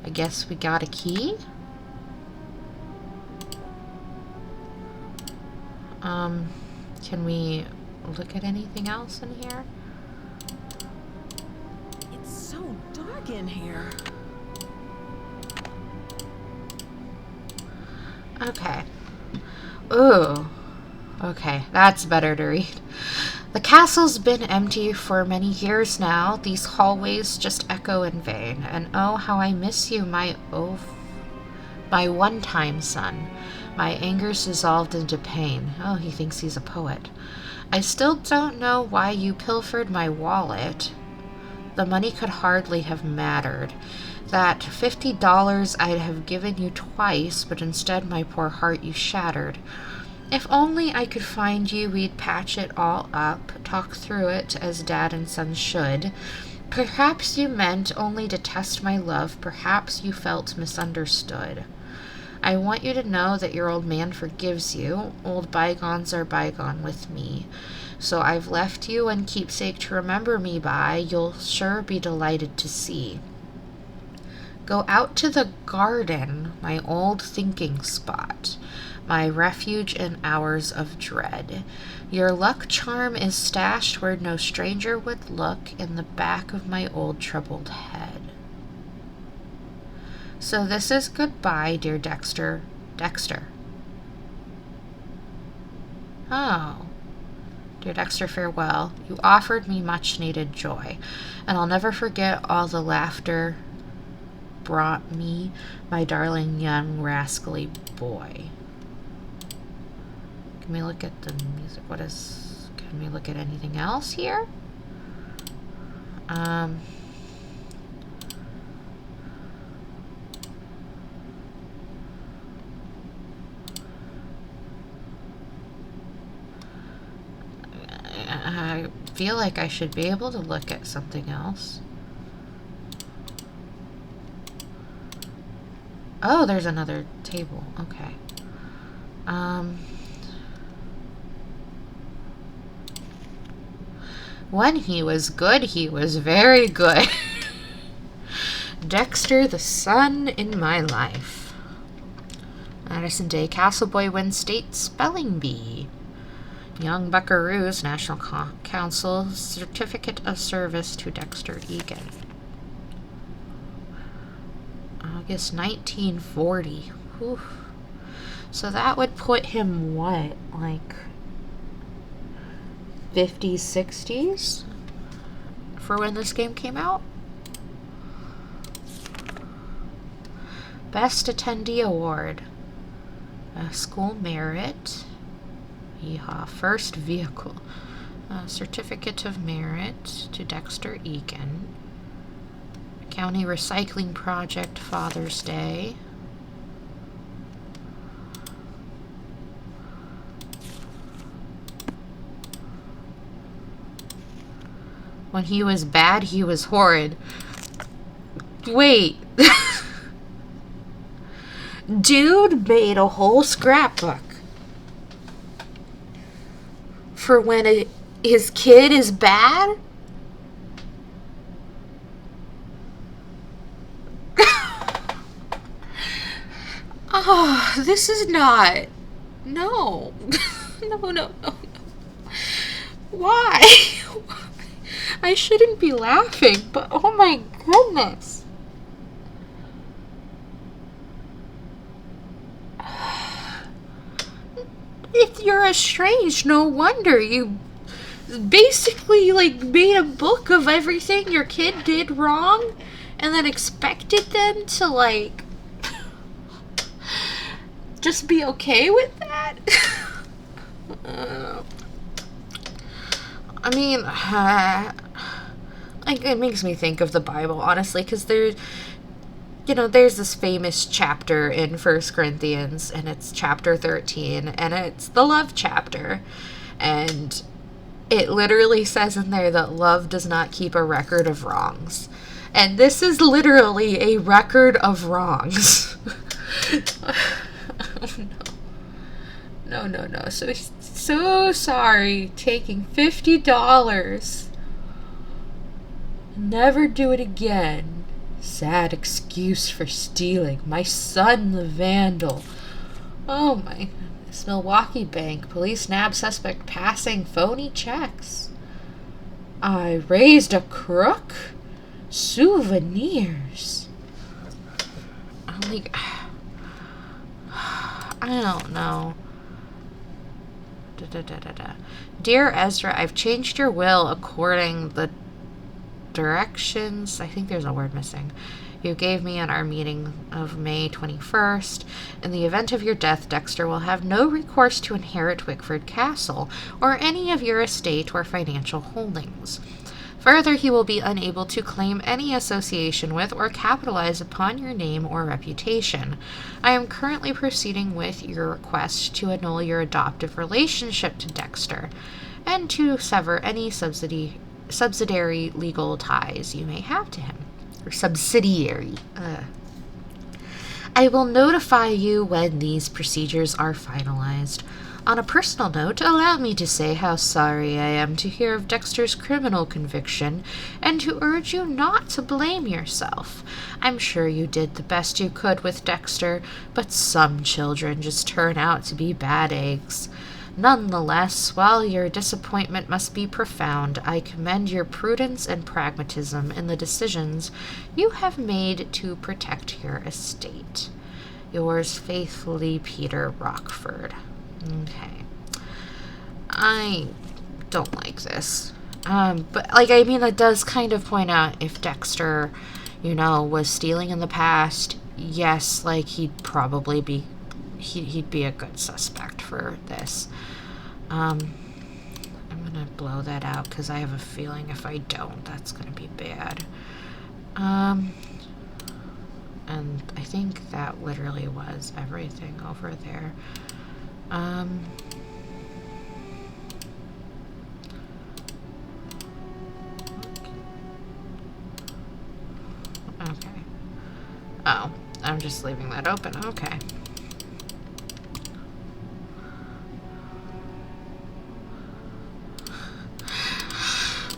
I guess we got a key? Can we look at anything else in here? It's so dark in here. Okay. Ooh. Okay, that's better to read. The castle's been empty for many years now. These hallways just echo in vain. And oh, how I miss you, my one-time son. My anger's dissolved into pain. Oh, he thinks he's a poet. I still don't know why you pilfered my wallet. The money could hardly have mattered. That $50 I'd have given you twice, but instead my poor heart you shattered. If only I could find you, we'd patch it all up, talk through it as dad and son should. Perhaps you meant only to test my love, perhaps you felt misunderstood. I want you to know that your old man forgives you. Old bygones are bygone with me. So I've left you one keepsake to remember me by, you'll sure be delighted to see. Go out to the garden, my old thinking spot, my refuge in hours of dread. Your luck charm is stashed where no stranger would look, in the back of my old troubled head. So this is goodbye, dear Dexter. Dexter. Oh. Dear Dexter, farewell. You offered me much needed joy, and I'll never forget all the laughter brought me, my darling young rascally boy. Can we look at the music? Can we look at anything else here? I feel like I should be able to look at something else. Oh, there's another table. Okay. When he was good, he was very good. Dexter, the sun in my life. Madison Day, Castle Boy wins state spelling bee. Young Buckaroos, National Council, Certificate of Service to Dexter Egan. August 1940. Whew. So that would put him, what, like 50s, 60s? For when this game came out? Best Attendee Award. School Merit. Yeehaw. First Vehicle. Certificate of Merit to Dexter Egan. County Recycling Project, Father's Day. When he was bad, he was horrid. Wait. Dude made a whole scrapbook for when his kid is bad? Oh, this is not. No. No. Why? I shouldn't be laughing, but oh my goodness. you're estranged. No wonder. You basically, like, made a book of everything your kid did wrong and then expected them to, like, just be okay with that? I mean, like, it makes me think of the Bible, honestly, because there's this famous chapter in 1 Corinthians, and it's chapter 13, and it's the love chapter. And it literally says in there that love does not keep a record of wrongs. And this is literally a record of wrongs. Oh, no. So sorry. Taking $50. Never do it again. Sad excuse for stealing. My son, the vandal. Oh my goodness. Milwaukee bank. Police nab suspect passing phony checks. I raised a crook. Souvenirs. Like, I don't know. Dear Ezra, I've changed your will according the directions. I think there's a word missing. You gave me in our meeting of May 21st. In the event of your death, Dexter will have no recourse to inherit Wickford Castle or any of your estate or financial holdings. Further, he will be unable to claim any association with or capitalize upon your name or reputation. I am currently proceeding with your request to annul your adoptive relationship to Dexter and to sever any subsidiary legal ties you may have to him. Or subsidiary. I will notify you when these procedures are finalized. On a personal note, allow me to say how sorry I am to hear of Dexter's criminal conviction and to urge you not to blame yourself. I'm sure you did the best you could with Dexter, but some children just turn out to be bad eggs. Nonetheless, while your disappointment must be profound, I commend your prudence and pragmatism in the decisions you have made to protect your estate. Yours faithfully, Peter Rockford. Okay. I don't like this. But, like, I mean, it does kind of point out if Dexter, was stealing in the past, yes, like, he'd probably be, he'd be a good suspect for this. I'm gonna blow that out because I have a feeling if I don't, that's gonna be bad. And I think that literally was everything over there. Okay. Oh, I'm just leaving that open. Okay.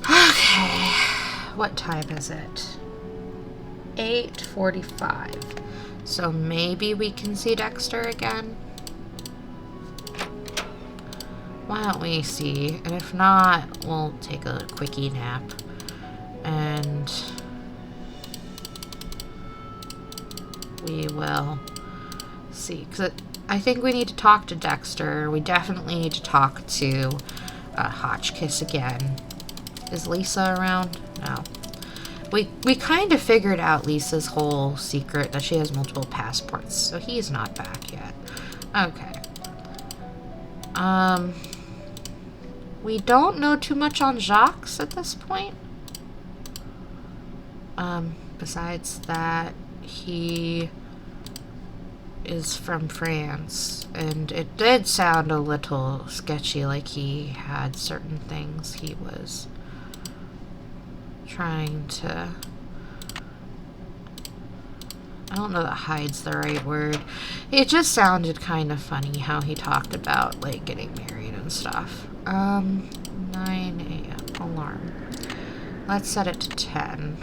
Okay. What time is it? 8:45. So maybe we can see Dexter again? Why don't we see? And if not, we'll take a quickie nap. And we will see. Because I think we need to talk to Dexter. We definitely need to talk to Hotchkiss again. Is Lisa around? No. We kind of figured out Lisa's whole secret that she has multiple passports. So he's not back yet. Okay. We don't know too much on Jacques at this point. Besides that, he is from France, and it did sound a little sketchy, like he had certain things he was trying to... I don't know that hide's the right word. It just sounded kind of funny how he talked about, like, getting married and stuff. 9 a.m. alarm. Let's set it to 10.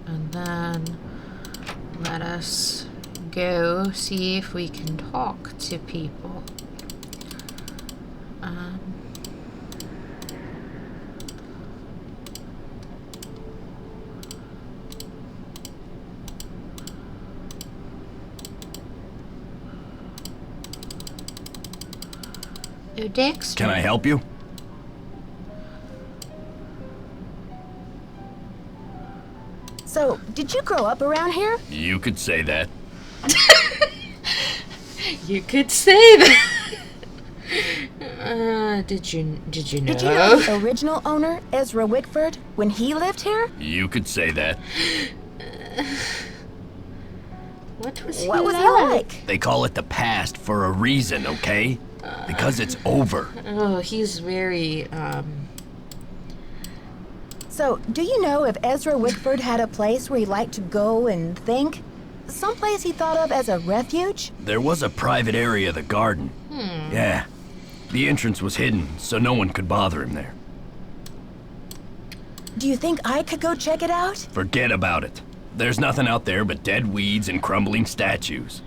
And then let us go see if we can talk to people. Oh, Dexter. Can I help you? So, did you grow up around here? You could say that. You could say that. Did you know? Did you know the original owner, Ezra Wickford, when he lived here? You could say that. What was What was he like? They call it the past for a reason, okay? Because it's over. Oh, he's very, So, do you know if Ezra Wickford had a place where he liked to go and think? Someplace he thought of as a refuge? There was a private area of the garden. Yeah. The entrance was hidden, so no one could bother him there. Do you think I could go check it out? Forget about it. There's nothing out there but dead weeds and crumbling statues.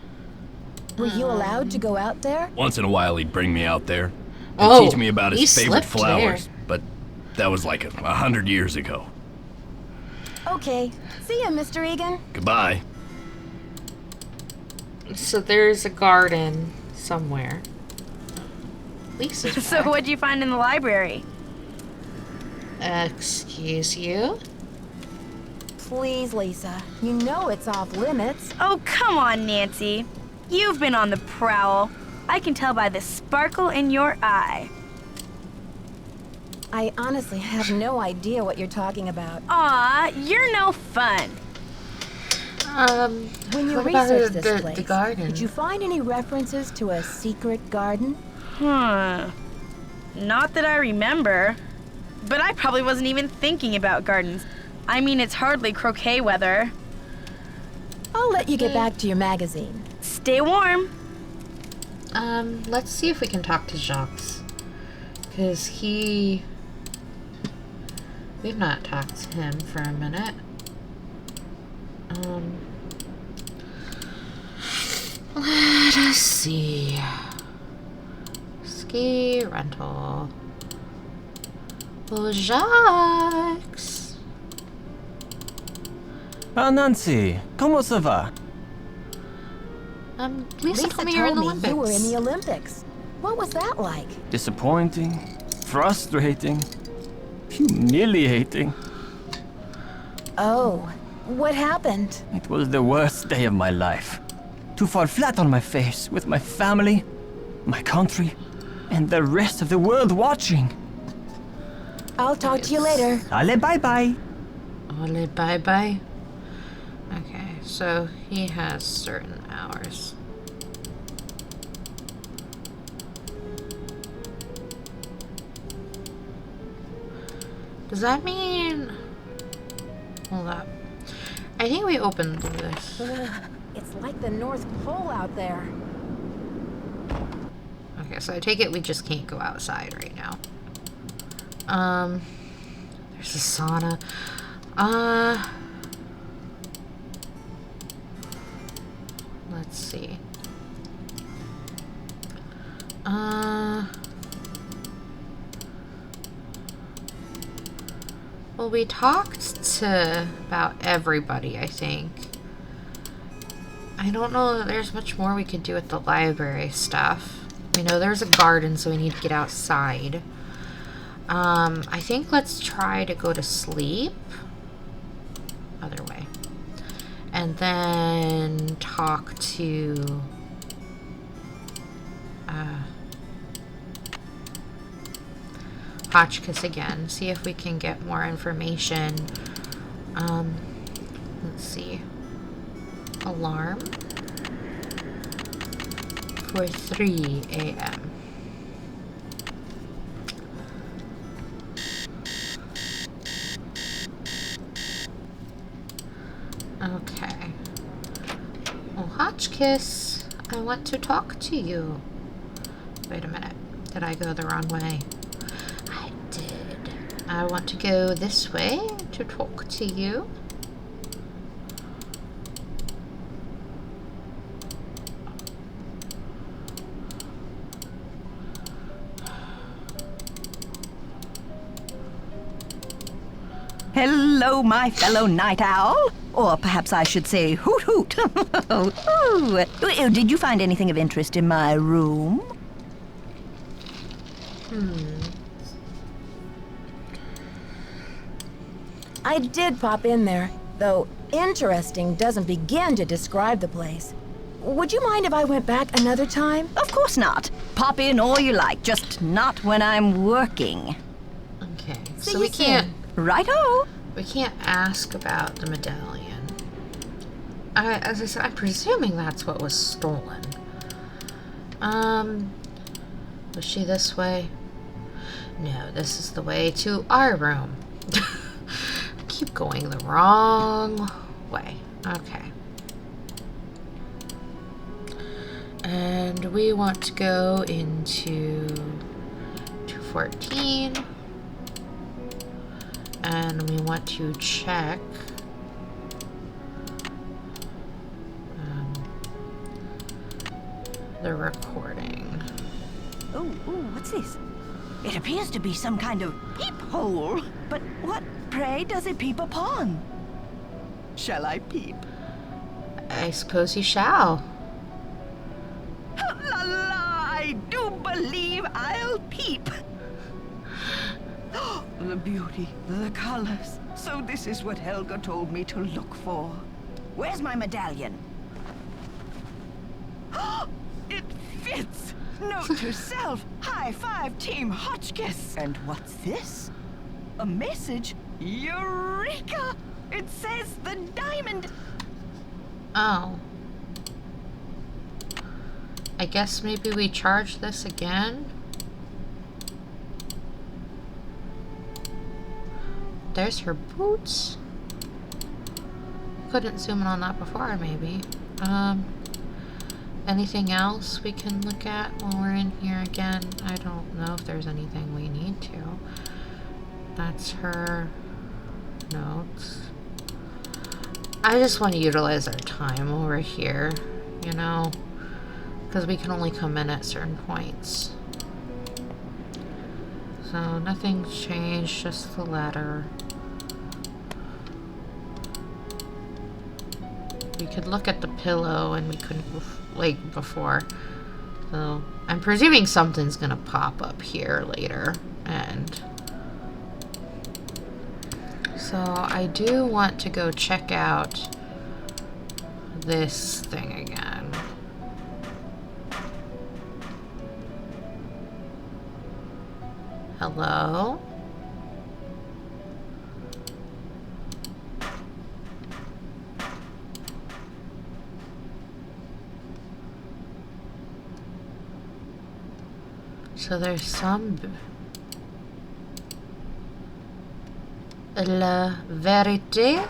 Were you allowed to go out there? Once in a while he'd bring me out there and Oh, teach me about he his favorite slipped flowers, there. but that was like 100 years ago. Okay. See ya, Mr. Egan. Goodbye. so there's a garden somewhere. Lisa's So back. what'd you find in the library? Excuse you? Please, Lisa. You know it's off limits. Oh, come on, Nancy. You've been on the prowl. I can tell by the sparkle in your eye. I honestly have no idea what you're talking about. Aw, you're no fun. When you what about researched this place, the garden? did you find any references to a secret garden? Not that I remember. But I probably wasn't even thinking about gardens. I mean, it's hardly croquet weather. I'll let you get back to your magazine. Stay warm. Let's see if we can talk to Jacques. Because we've not talked to him for a minute. Let us see. Ski rental. Oh, Jacques. Ah, Nancy, comment ça va? Lisa told me you're in the Olympics. you were in the Olympics. What was that like? Disappointing, frustrating, humiliating. Oh, what happened? It was the worst day of my life. To fall flat on my face with my family, my country, and the rest of the world watching. I'll talk to you later. Allez, bye-bye. Ole, bye-bye. Okay, so he has certain hours. Does that mean... Hold up. I think we opened this. It's like the North Pole out there. Okay, so I take it we just can't go outside right now. There's a sauna. Let's see. Well, we talked to about everybody, I think. I don't know that there's much more we could do with the library stuff. We know there's a garden, so we need to get outside. I think let's try to go to sleep. Other way. And then talk to... Hotchkiss again. See if we can get more information. Let's see. Alarm for 3 a.m. Okay. Well, Hotchkiss, I want to talk to you. Wait a minute. Did I go the wrong way? I did. I want to go this way to talk to you. Hello, my fellow night owl. Or perhaps I should say hoot hoot. Ooh. Did you find anything of interest in my room? I did pop in there, though interesting doesn't begin to describe the place. Would you mind if I went back another time? Of course not. Pop in all you like, just not when I'm working. Okay, See so you we can't... soon. Righto. We can't ask about the medallion. As I said, I'm presuming that's what was stolen. Was she this way? No, this is the way to our room. Keep going the wrong way. Okay. And we want to go into 214. And we want to check the recording. Oh, what's this? It appears to be some kind of peephole. But what, pray, does it peep upon? Shall I peep? I suppose you shall. La la, I do believe I'll peep. The beauty, the colors. So this is what Helga told me to look for. Where's my medallion? It fits! Note to self, high five Team Hotchkiss. And what's this? A message? Eureka! It says the diamond. Oh. I guess maybe we charge this again? There's her boots. Couldn't zoom in on that before, maybe. Anything else we can look at while we're in here again? I don't know if there's anything we need to. That's her notes. I just want to utilize our time over here, you know? Because we can only come in at certain points. So nothing's changed, just the letter. We could look at the pillow and we couldn't, like before. So I'm presuming something's gonna pop up here later. And so I do want to go check out this thing again. Hello? So there's some... La vérité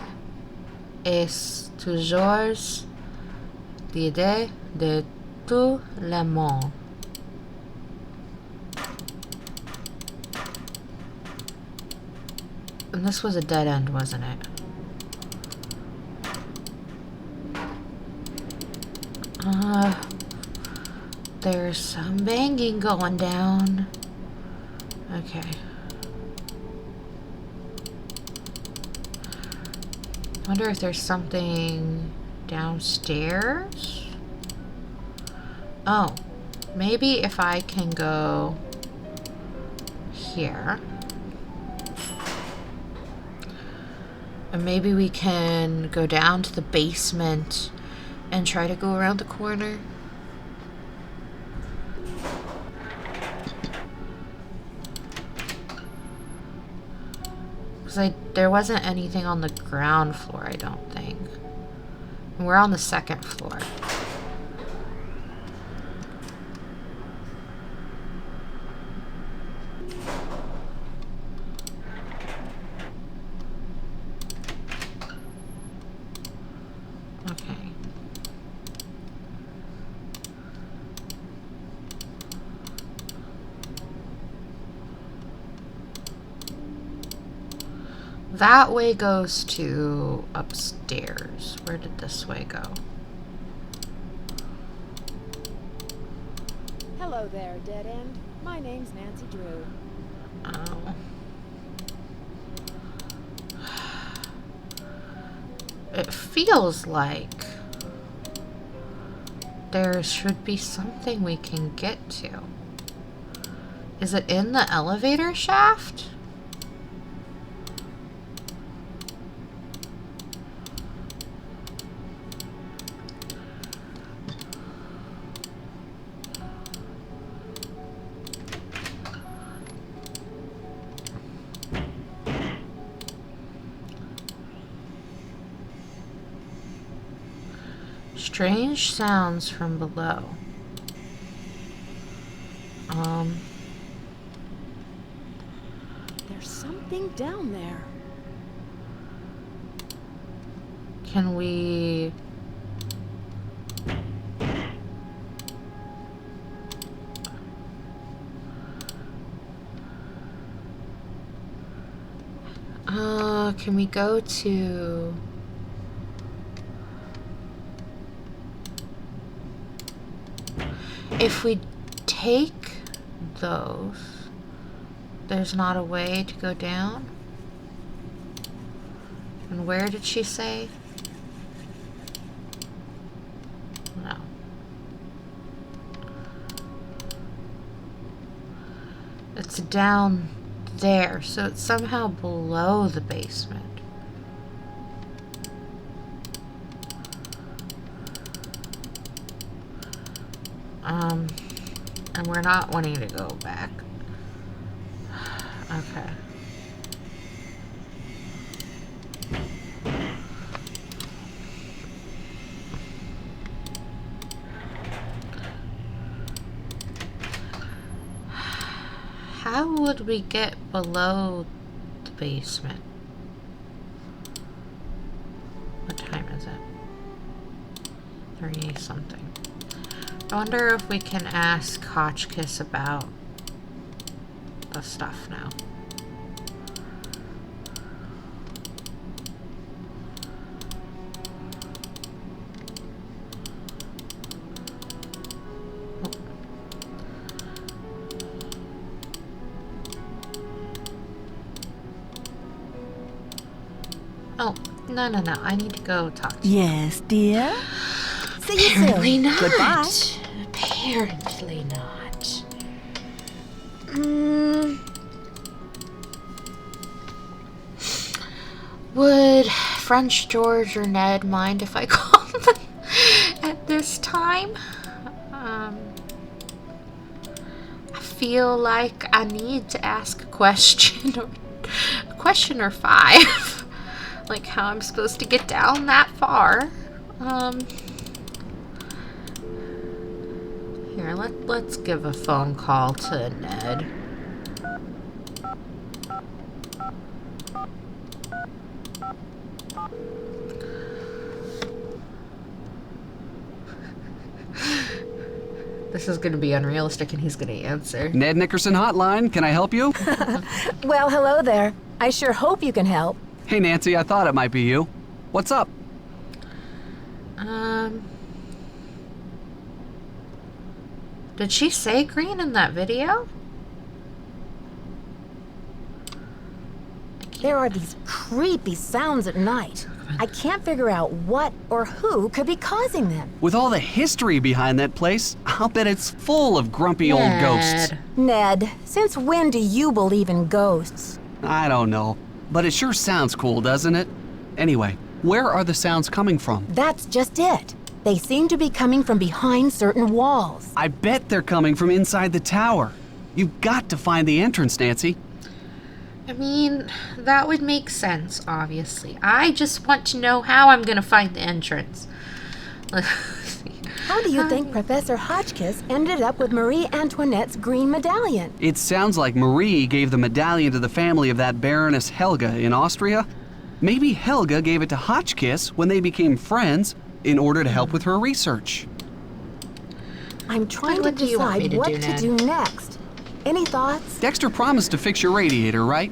est toujours l'idée de tout le monde. And this was a dead end, wasn't it? There's some banging going down. Okay. Wonder if there's something downstairs? Oh, maybe if I can go here. And maybe we can go down to the basement and try to go around the corner. Because there wasn't anything on the ground floor, I don't think. And we're on the second floor. Okay. That way goes to upstairs. Where did this way go? Hello there, Dead End. My name's Nancy Drew. Oh. It feels like there should be something we can get to. Is it in the elevator shaft? Strange sounds from below. There's something down there. Can we... can we go to... If we take those, there's not a way to go down? And where did she say? No. It's down there, so it's somehow below the basement. And we're not wanting to go back. Okay. How would we get below the basement? What time is it? 3 something. I wonder if we can ask Hotchkiss about the stuff now. Oh, no, I need to go talk to you. Yes, dear? See you Apparently soon. not. Goodbye. Apparently not. Would French George or Ned mind if I call them at this time? I feel like I need to ask a question or 5. Like how I'm supposed to get down that far. Here, let's give a phone call to Ned. This is going to be unrealistic and he's going to answer. Ned Nickerson Hotline, can I help you? Well, hello there. I sure hope you can help. Hey Nancy, I thought it might be you. What's up? Did she say green in that video? There are these creepy sounds at night. I can't figure out what or who could be causing them. With all the history behind that place, I'll bet it's full of grumpy old ghosts. Ned, since when do you believe in ghosts? I don't know, but it sure sounds cool, doesn't it? Anyway, where are the sounds coming from? That's just it. They seem to be coming from behind certain walls. I bet they're coming from inside the tower. You've got to find the entrance, Nancy. I mean, that would make sense, obviously. I just want to know how I'm going to find the entrance. How do you think Professor Hotchkiss ended up with Marie Antoinette's green medallion? It sounds like Marie gave the medallion to the family of that Baroness Helga in Austria. Maybe Helga gave it to Hotchkiss when they became friends in order to help with her research. I'm trying to decide what to do next. Any thoughts? Dexter promised to fix your radiator, right?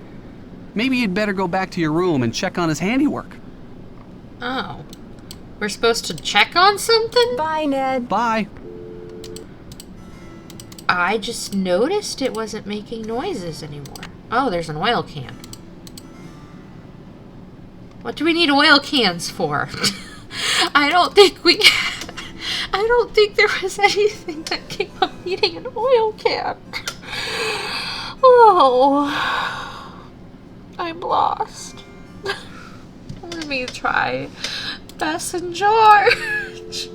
Maybe you'd better go back to your room and check on his handiwork. Oh. We're supposed to check on something? Bye, Ned. Bye. I just noticed it wasn't making noises anymore. Oh, there's an oil can. What do we need oil cans for? I don't think there was anything that came up needing an oil can. Oh, I'm lost. Let me try Bess and George.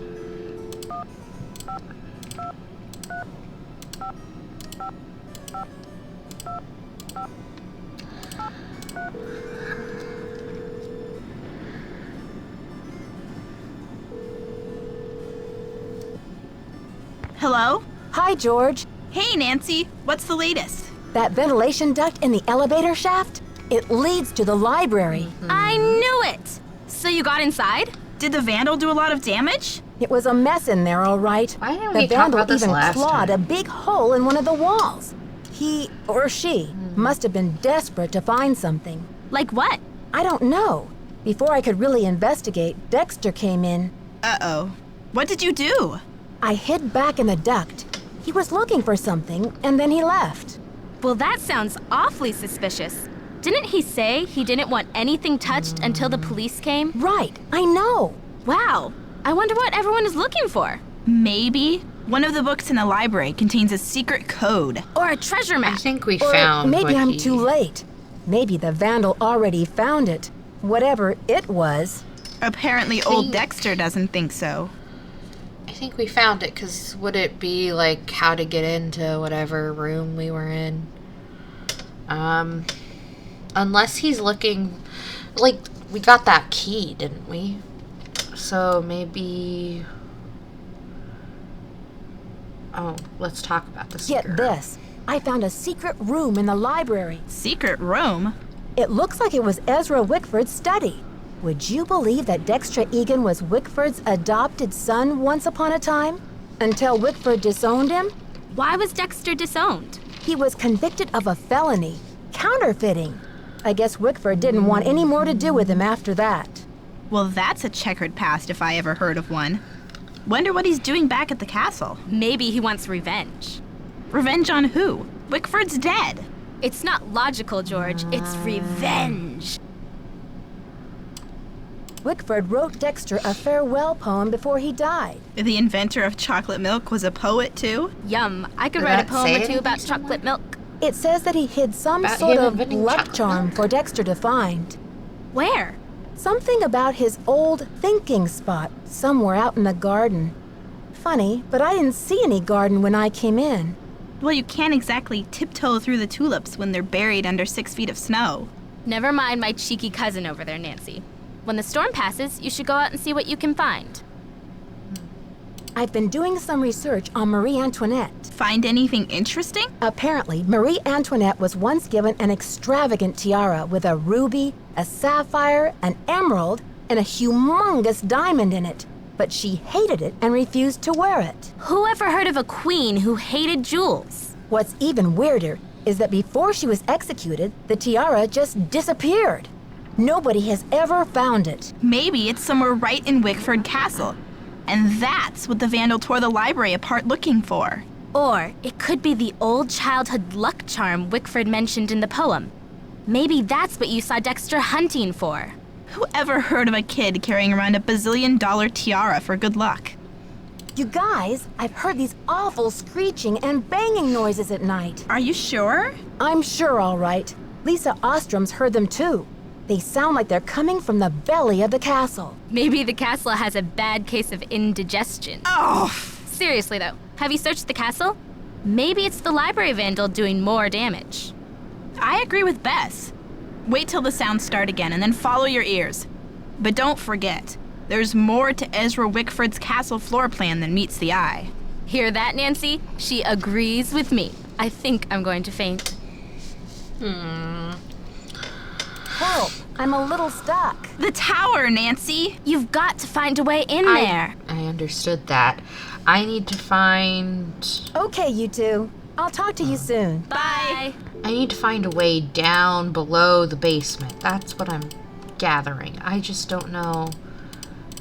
Hello? Hi, George. Hey, Nancy. What's the latest? That ventilation duct in the elevator shaft? It leads to the library. I knew it! So you got inside? Did the vandal do a lot of damage? It was a mess in there, all right. Why didn't The we talk vandal about this even last clawed time? a big hole in one of the walls. He or she must have been desperate to find something. Like what? I don't know. Before I could really investigate, Dexter came in. Uh-oh. What did you do? I hid back in the duct. He was looking for something, and then he left. Well, that sounds awfully suspicious. Didn't he say he didn't want anything touched until the police came? Right, I know. Wow. I wonder what everyone is looking for. Maybe one of the books in the library contains a secret code. Or a treasure I map. think we Or found maybe what I'm he- too late. Maybe the vandal already found it. Whatever it was. Apparently, old Dexter doesn't think so. I think we found it, because would it be like how to get into whatever room we were in? Unless he's looking, like, we got that key, didn't we? So maybe, oh, let's talk about the secret Get this. I found a secret room in the library. Secret room? It looks like it was Ezra Wickford's study. Would you believe that Dexter Egan was Wickford's adopted son once upon a time? Until Wickford disowned him? Why was Dexter disowned? He was convicted of a felony, counterfeiting. I guess Wickford didn't want any more to do with him after that. Well, that's a checkered past if I ever heard of one. Wonder what he's doing back at the castle. Maybe he wants revenge. Revenge on who? Wickford's dead. It's not logical, George. It's revenge. Wickford wrote Dexter a farewell poem before he died. The inventor of chocolate milk was a poet, too? Yum. I could Did write a that poem say or two anything about somewhere? chocolate milk. It says that he hid some About sort him of inventing luck chocolate charm milk? for Dexter to find. Where? Something about his old thinking spot somewhere out in the garden. Funny, but I didn't see any garden when I came in. Well, you can't exactly tiptoe through the tulips when they're buried under 6 feet of snow. Never mind my cheeky cousin over there, Nancy. When the storm passes, you should go out and see what you can find. I've been doing some research on Marie Antoinette. Find anything interesting? Apparently, Marie Antoinette was once given an extravagant tiara with a ruby, a sapphire, an emerald, and a humongous diamond in it. But she hated it and refused to wear it. Who ever heard of a queen who hated jewels? What's even weirder is that before she was executed, the tiara just disappeared. Nobody has ever found it. Maybe it's somewhere right in Wickford Castle. And that's what the vandal tore the library apart looking for. Or it could be the old childhood luck charm Wickford mentioned in the poem. Maybe that's what you saw Dexter hunting for. Who ever heard of a kid carrying around a bazillion-dollar tiara for good luck? You guys, I've heard these awful screeching and banging noises at night. Are you sure? I'm sure, all right. Lisa Ostrom's heard them too. They sound like they're coming from the belly of the castle. Maybe the castle has a bad case of indigestion. Oh, Seriously though, have you searched the castle? Maybe it's the library vandal doing more damage. I agree with Bess. Wait till the sounds start again and then follow your ears. But don't forget, there's more to Ezra Wickford's castle floor plan than meets the eye. Hear that, Nancy? She agrees with me. I think I'm going to faint. Help! I'm a little stuck. The tower, Nancy! You've got to find a way in there. I understood that. I need to find... Okay, you two. I'll talk to you soon. Bye. I need to find a way down below the basement. That's what I'm gathering. I just don't know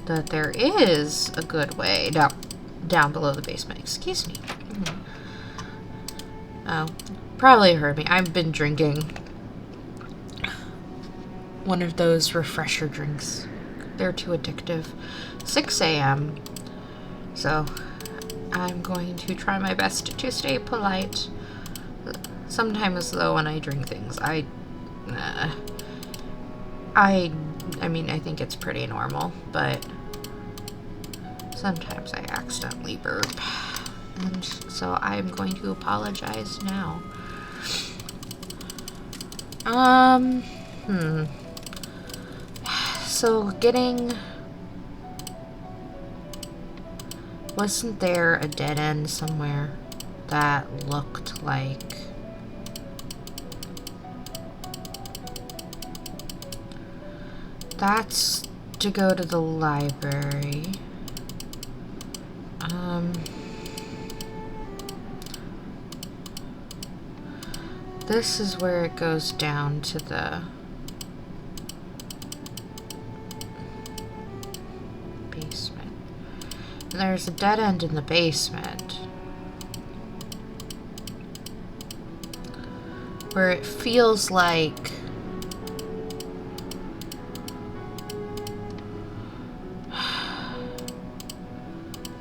that there is a good way down below the basement. Excuse me. Oh, probably heard me. I've been drinking one of those refresher drinks. They're too addictive. 6 a.m. So I'm going to try my best to stay polite. Sometimes, though, when I drink things, I mean, I think it's pretty normal, but sometimes I accidentally burp. And so I'm going to apologize now. So wasn't there a dead end somewhere that looked like... That's to go to the library. This is where it goes down to the basement. And there's a dead end in the basement where it feels like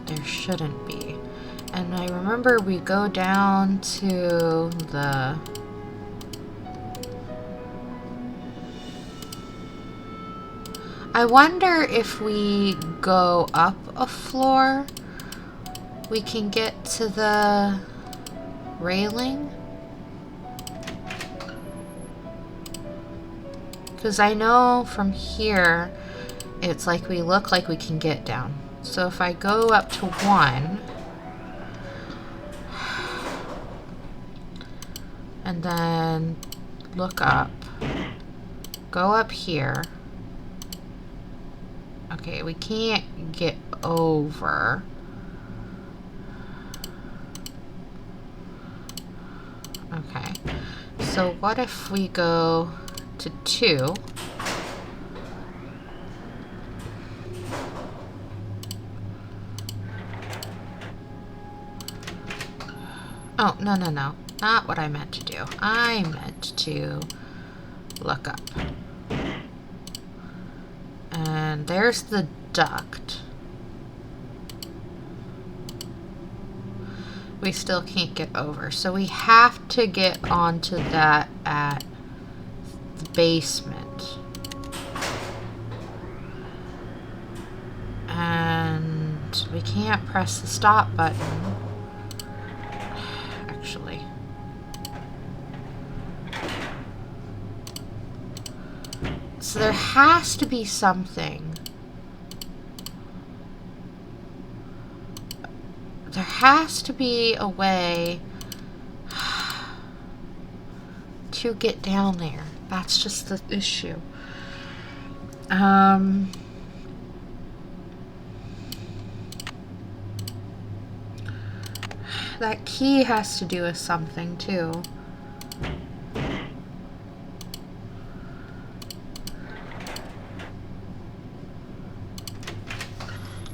there shouldn't be. And I remember we go down to the... I wonder if we go up a floor, we can get to the railing? Because I know from here, it's like we look like we can get down. So if I go up to 1, and then look up, go up here. Okay, we can't get over. Okay, so what if we go to 2? Oh, no, no, no. Not what I meant to do. I meant to look up. And there's the duct. We still can't get over. So we have to get onto that at the basement. And we can't press the stop button. Actually. So there has to be something. There has to be a way to get down there. That's just the issue. That key has to do with something too.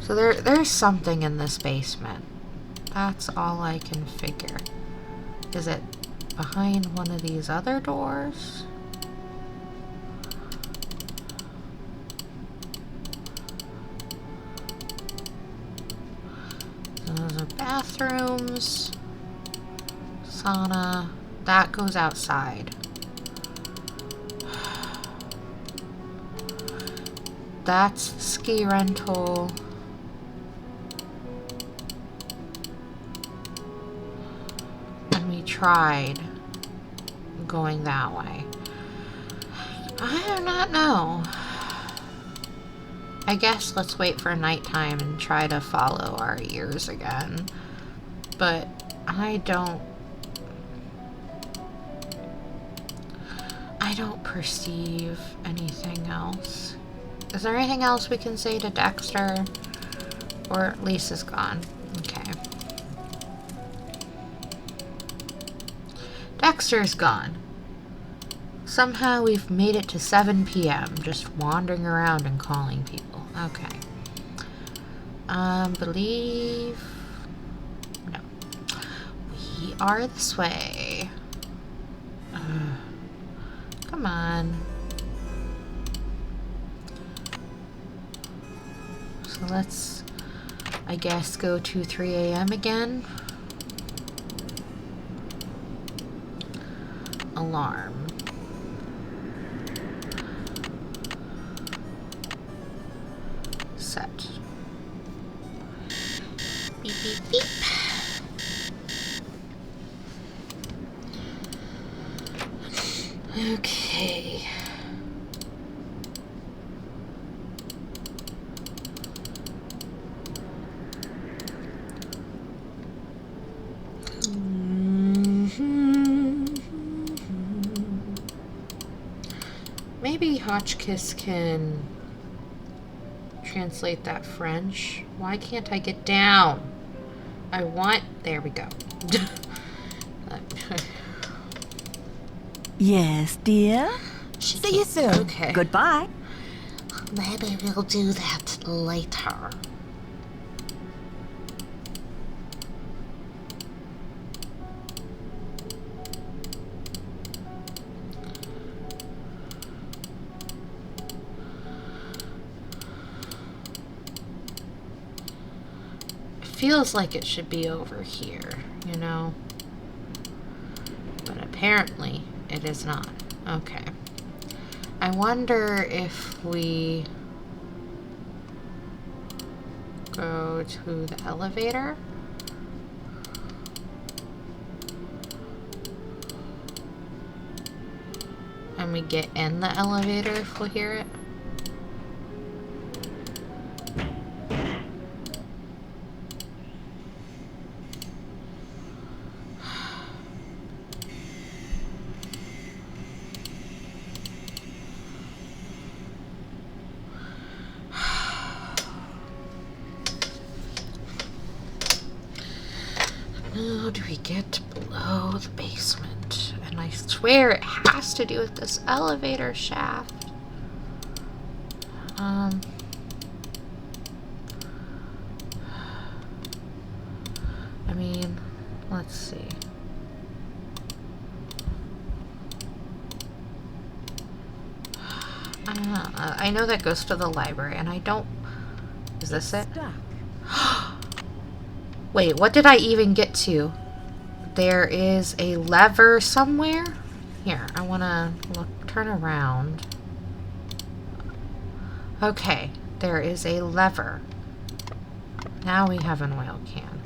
So there's something in this basement. That's all I can figure. Is it behind one of these other doors? Those are bathrooms. Sauna. That goes outside. That's the ski rental. And we tried going that way. I do not know. I guess let's wait for nighttime and try to follow our ears again. But I don't perceive anything else. Is there anything else we can say to Dexter? Or Lisa's gone. Okay. Dexter's gone. Somehow we've made it to 7 p.m. just wandering around and calling people. Okay. Believe... No. We are this way. Come on. So let's, I guess, go to 3 a.m. again. alarm. Set. Beep, beep, beep. Okay. Maybe Hotchkiss can translate that French. Why can't I get down? I want... There we go. Yes, dear? See you soon. Okay. Goodbye. Maybe we'll do that later. Feels like it should be over here, you know? But apparently it is not. Okay. I wonder if we go to the elevator. And we get in the elevator if we hear it. How do we get below the basement? And I swear it has to do with this elevator shaft. I mean, let's see. I know that goes to the library, and I don't... Is this it? Wait, what did I even get to? There is a lever somewhere? Here, I want to turn around. Okay, there is a lever. Now we have an oil can.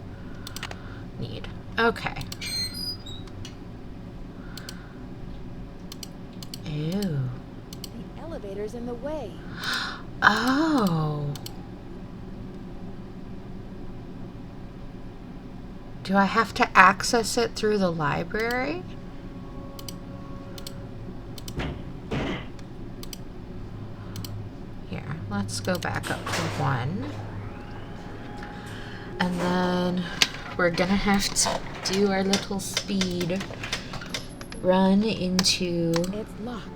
Need. Okay. Ew. The elevator's in the way. Oh. Do I have to access it through the library? Here, let's go back up to 1. And then we're gonna have to do our little speed run into... It's locked.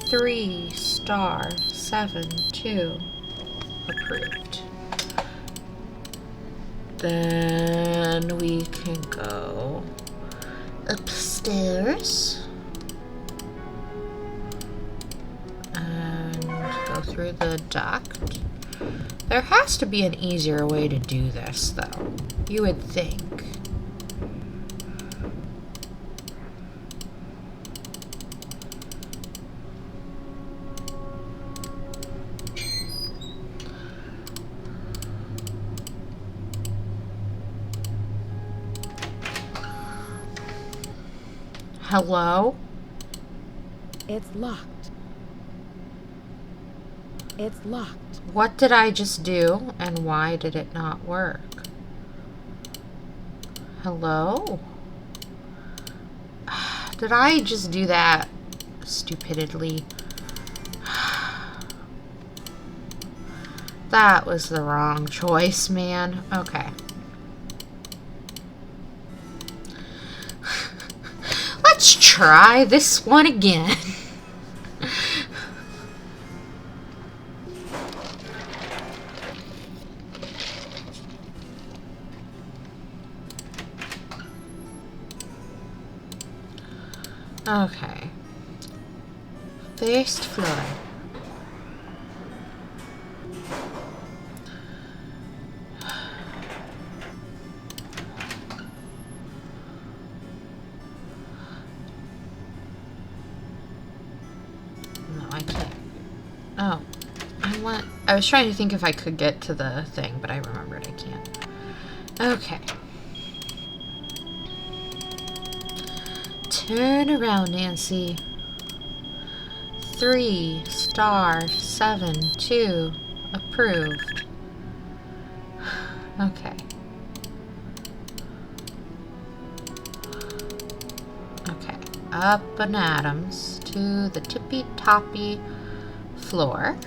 Three star 7-2 approved. Then we can go upstairs and go through the duct. There has to be an easier way to do this, though. You would think. Hello? It's locked. It's locked. What did I just do, and why did it not work? Hello? Did I just do that stupidly? That was the wrong choice, man. Okay. Let's try this one again. Okay. First floor. I was trying to think if I could get to the thing, but I remembered I can't. Okay. Turn around, Nancy. 3*72. Approved. Okay. Okay. Up and Adams to the tippy-toppy floor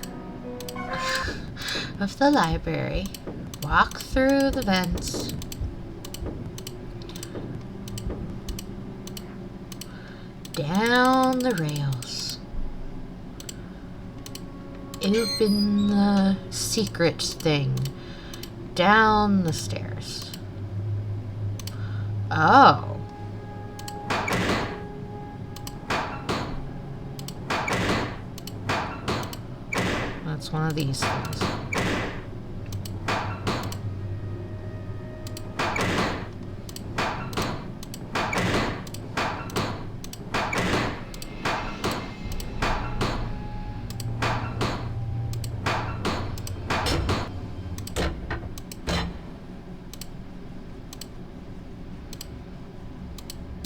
of the library. Walk through the vents. Down the rails. Open the secret thing. Down the stairs. Oh. That's one of these things.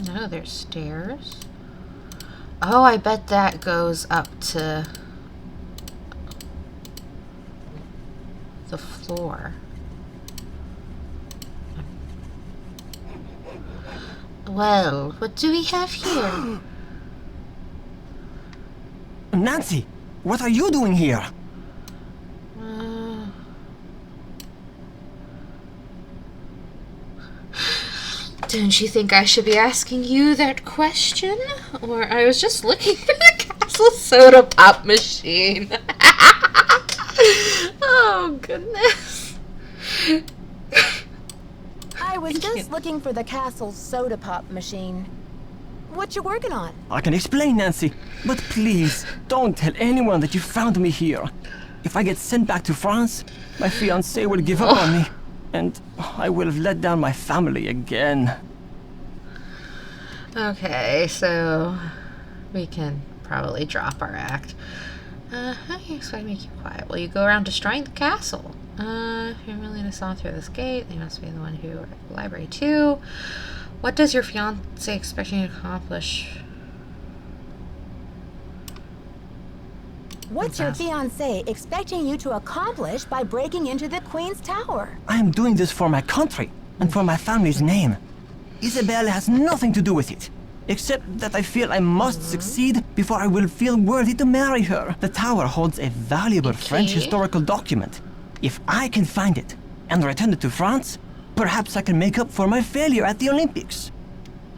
No, there's stairs. Oh, I bet that goes up to the floor. Well, what do we have here? Nancy, what are you doing here? Don't you think I should be asking you that question? Or I was just looking for the Castle Soda Pop machine. Oh, goodness. I was just looking for the castle's soda pop machine. What you working on? I can explain, Nancy, but please, don't tell anyone that you found me here. If I get sent back to France, my fiancé will give up on me, and I will have let down my family again. Okay, so we can probably drop our act. How do you expect me to keep quiet? Well, you go around destroying the castle. If you're willing to saw through this gate, they must be the one who worked at the library too. What does your fiancé expect you to accomplish? What's your fiancé expecting you to accomplish by breaking into the Queen's Tower? I am doing this for my country and for my family's name. Isabelle has nothing to do with it, except that I feel I must succeed before I will feel worthy to marry her. The tower holds a valuable French historical document. If I can find it and return it to France, perhaps I can make up for my failure at the Olympics.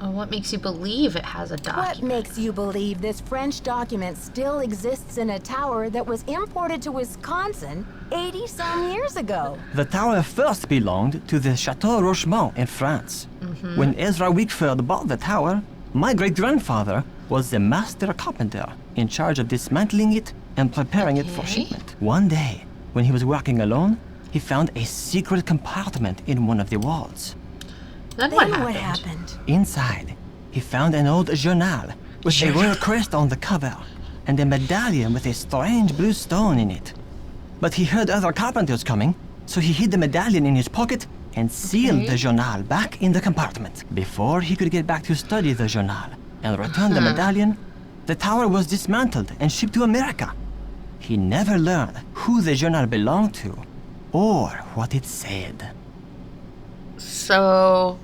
Well, what makes you believe it has a document? What makes you believe this French document still exists in a tower that was imported to Wisconsin 80-some years ago? The tower first belonged to the Chateau Rochemont in France. When Ezra Wickford bought the tower, my great-grandfather was the master carpenter in charge of dismantling it and preparing it for shipment. One day, when he was working alone, he found a secret compartment in one of the walls. Then What what happened? Inside, he found an old journal with a royal crest on the cover and a medallion with a strange blue stone in it. But he heard other carpenters coming, so he hid the medallion in his pocket and sealed the journal back in the compartment. Before he could get back to study the journal and return the medallion, the tower was dismantled and shipped to America. He never learned who the journal belonged to or what it said. So,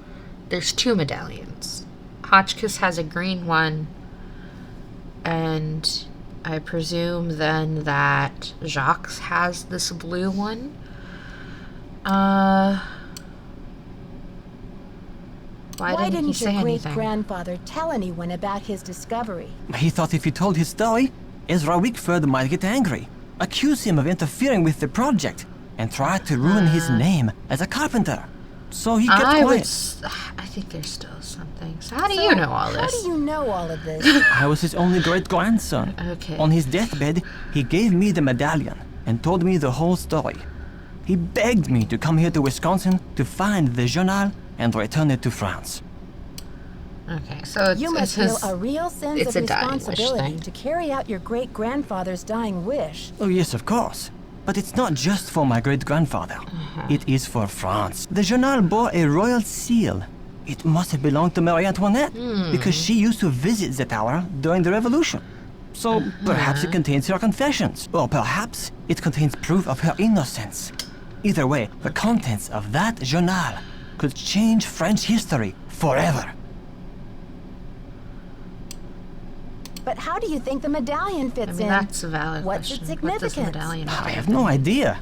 there's two medallions. Hotchkiss has a green one, and I presume then that Jacques has this blue one. Why didn't he say your anything? great-grandfather tell anyone about his discovery? He thought if he told his story, Ezra Wickford might get angry, accuse him of interfering with the project, and try to ruin his name as a carpenter. So he kept quiet. I think there's still something. So how do you know all this? How do you know all of this? I was his only great-grandson. Okay. On his deathbed, he gave me the medallion and told me the whole story. He begged me to come here to Wisconsin to find the journal and return it to France. Okay, so You must feel a real sense it's of a dying wish responsibility thing. to carry out your great-grandfather's dying wish. Oh yes, of course. But it's not just for my great-grandfather. It is for France. The journal bore a royal seal. It must have belonged to Marie Antoinette, because she used to visit the tower during the Revolution. So perhaps it contains her confessions, or perhaps it contains proof of her innocence. Either way, the contents of that journal could change French history forever. But how do you think the medallion fits I mean, in? that's a valid What's question. its What does the significance? medallion I do? have no idea.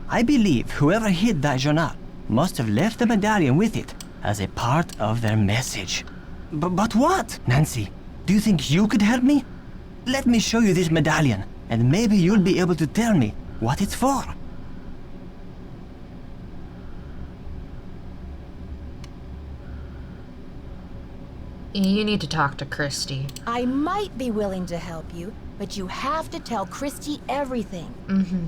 I believe whoever hid that journal must have left the medallion with it as a part of their message. But what? Nancy, do you think you could help me? Let me show you this medallion, and maybe you'll be able to tell me what it's for. You need to talk to Christy. I might be willing to help you, but you have to tell Christy everything.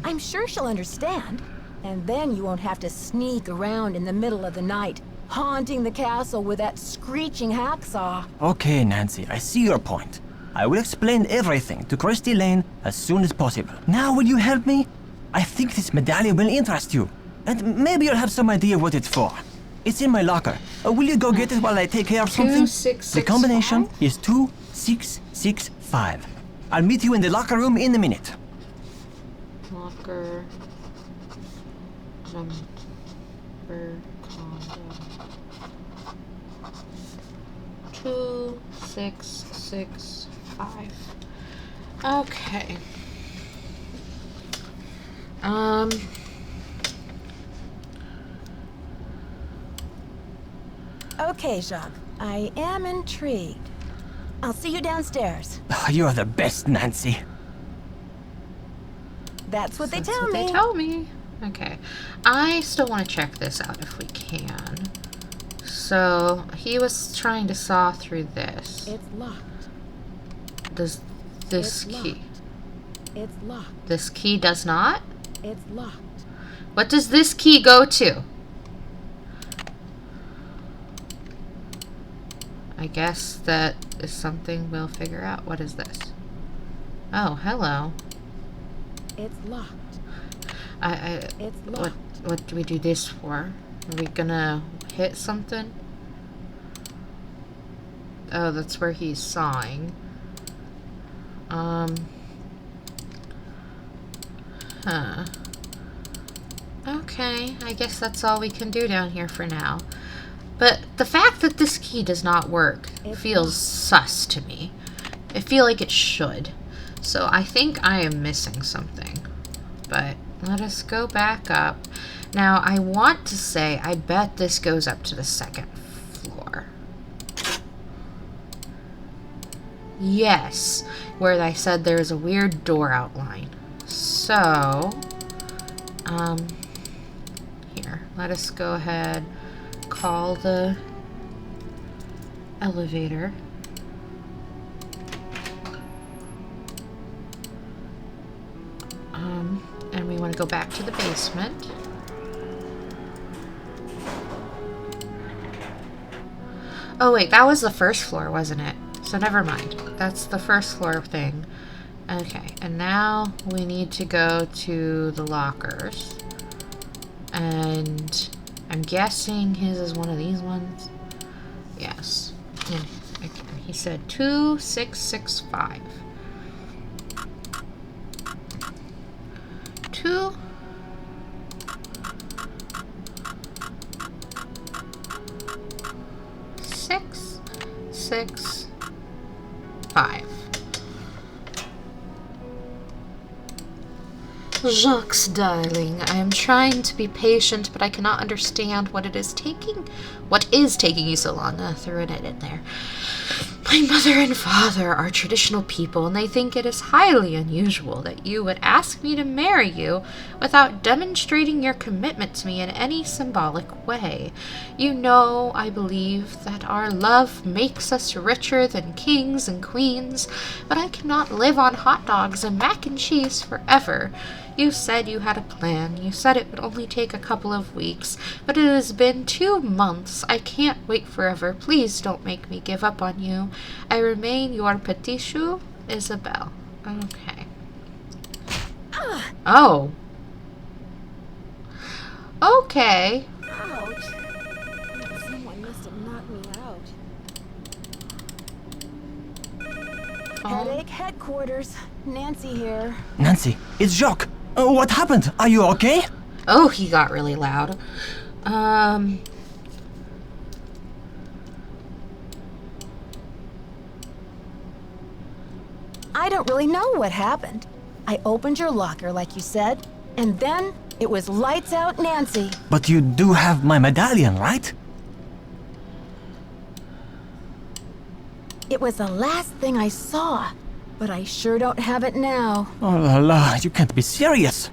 I'm sure she'll understand. And then you won't have to sneak around in the middle of the night, haunting the castle with that screeching hacksaw. Okay, Nancy, I see your point. I will explain everything to Christy Lane as soon as possible. Now will you help me? I think this medallion will interest you, and maybe you'll have some idea what it's for. It's in my locker. Will you go get it while I take care of something? 2665? The combination is 2665. I'll meet you in the locker room in a minute. Locker number condo 2665. Okay. Okay, Jacques. I am intrigued. I'll see you downstairs. You are the best, Nancy. That's what That's they tell what me. They tell me. Okay. I still want to check this out if we can. So, he was trying to saw through this. It's locked. Does this It's key? locked. It's locked. This key does not? It's locked. What does this key go to? I guess that is something we'll figure out. What is this? Oh, hello. It's locked. It's What locked. do we do this for? Are we gonna hit something? Oh, that's where he's sawing. Huh. Okay, I guess that's all we can do down here for now. But the fact that this key does not work feels sus to me. I feel like it should. So I think I am missing something. But let us go back up. Now, I want to say, I bet this goes up to the second floor. Yes, where I said there is a weird door outline. So, here, let us go ahead, call the elevator. And we want to go back to the basement. Oh wait, that was the first floor, wasn't it? So never mind. That's the first floor thing. Okay, and now we need to go to the lockers. And I'm guessing his is one of these ones. Yes. Yeah, okay. He said 2665. 2 6 6 5. Jacques, darling, I am trying to be patient, but I cannot understand what is taking you so long. Threw an it in there. My mother and father are traditional people, and they think it is highly unusual that you would ask me to marry you without demonstrating your commitment to me in any symbolic way. You know, I believe that our love makes us richer than kings and queens, but I cannot live on hot dogs and mac and cheese forever. You said you had a plan. You said it would only take a couple of weeks, but it has been 2 months. I can't wait forever. Please don't make me give up on you. I remain your petit chou, Isabelle. Okay. Oh. Okay. Ouch. Someone must have knocked me out. Headache headquarters. Nancy here. Nancy, it's Jacques. What happened? Are you okay? Oh, he got really loud. I don't really know what happened. I opened your locker like you said, and then it was lights out Nancy. But you do have my medallion, right? It was the last thing I saw, but I sure don't have it now. Oh la la, you can't be serious.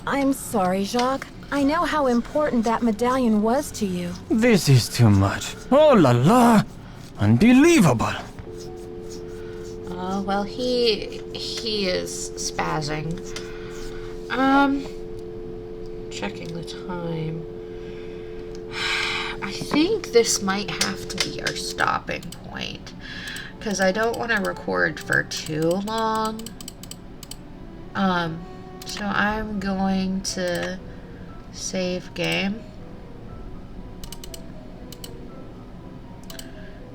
I'm sorry, Jacques. I know how important that medallion was to you. This is too much. Oh la la, unbelievable. Oh, well, he is spazzing. Checking the time. I think this might have to be our stopping point, because I don't want to record for too long. So I'm going to save game.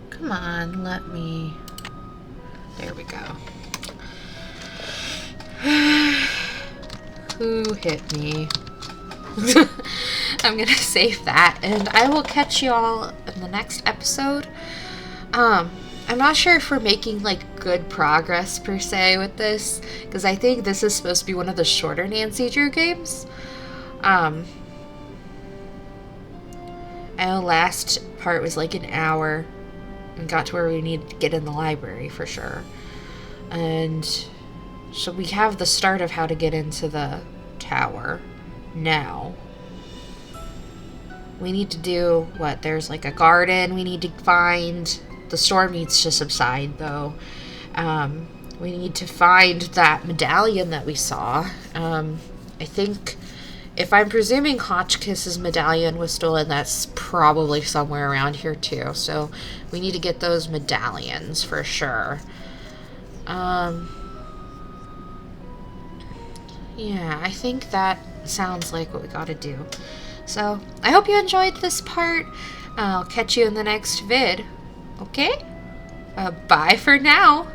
Come on, let me... There we go. Who hit me? I'm gonna save that, and I will catch you all in the next episode. I'm not sure if we're making like good progress per se with this, because I think this is supposed to be one of the shorter Nancy Drew games. I know last part was like an hour and got to where we needed to get in the library for sure. And so we have the start of how to get into the tower now. We need to do what? There's like a garden we need to find. The storm needs to subside though. We need to find that medallion that we saw. I think, if I'm presuming Hotchkiss's medallion was stolen, that's probably somewhere around here too. So we need to get those medallions for sure. Yeah, I think that sounds like what we gotta do. So I hope you enjoyed this part. I'll catch you in the next vid. Okay? Bye for now.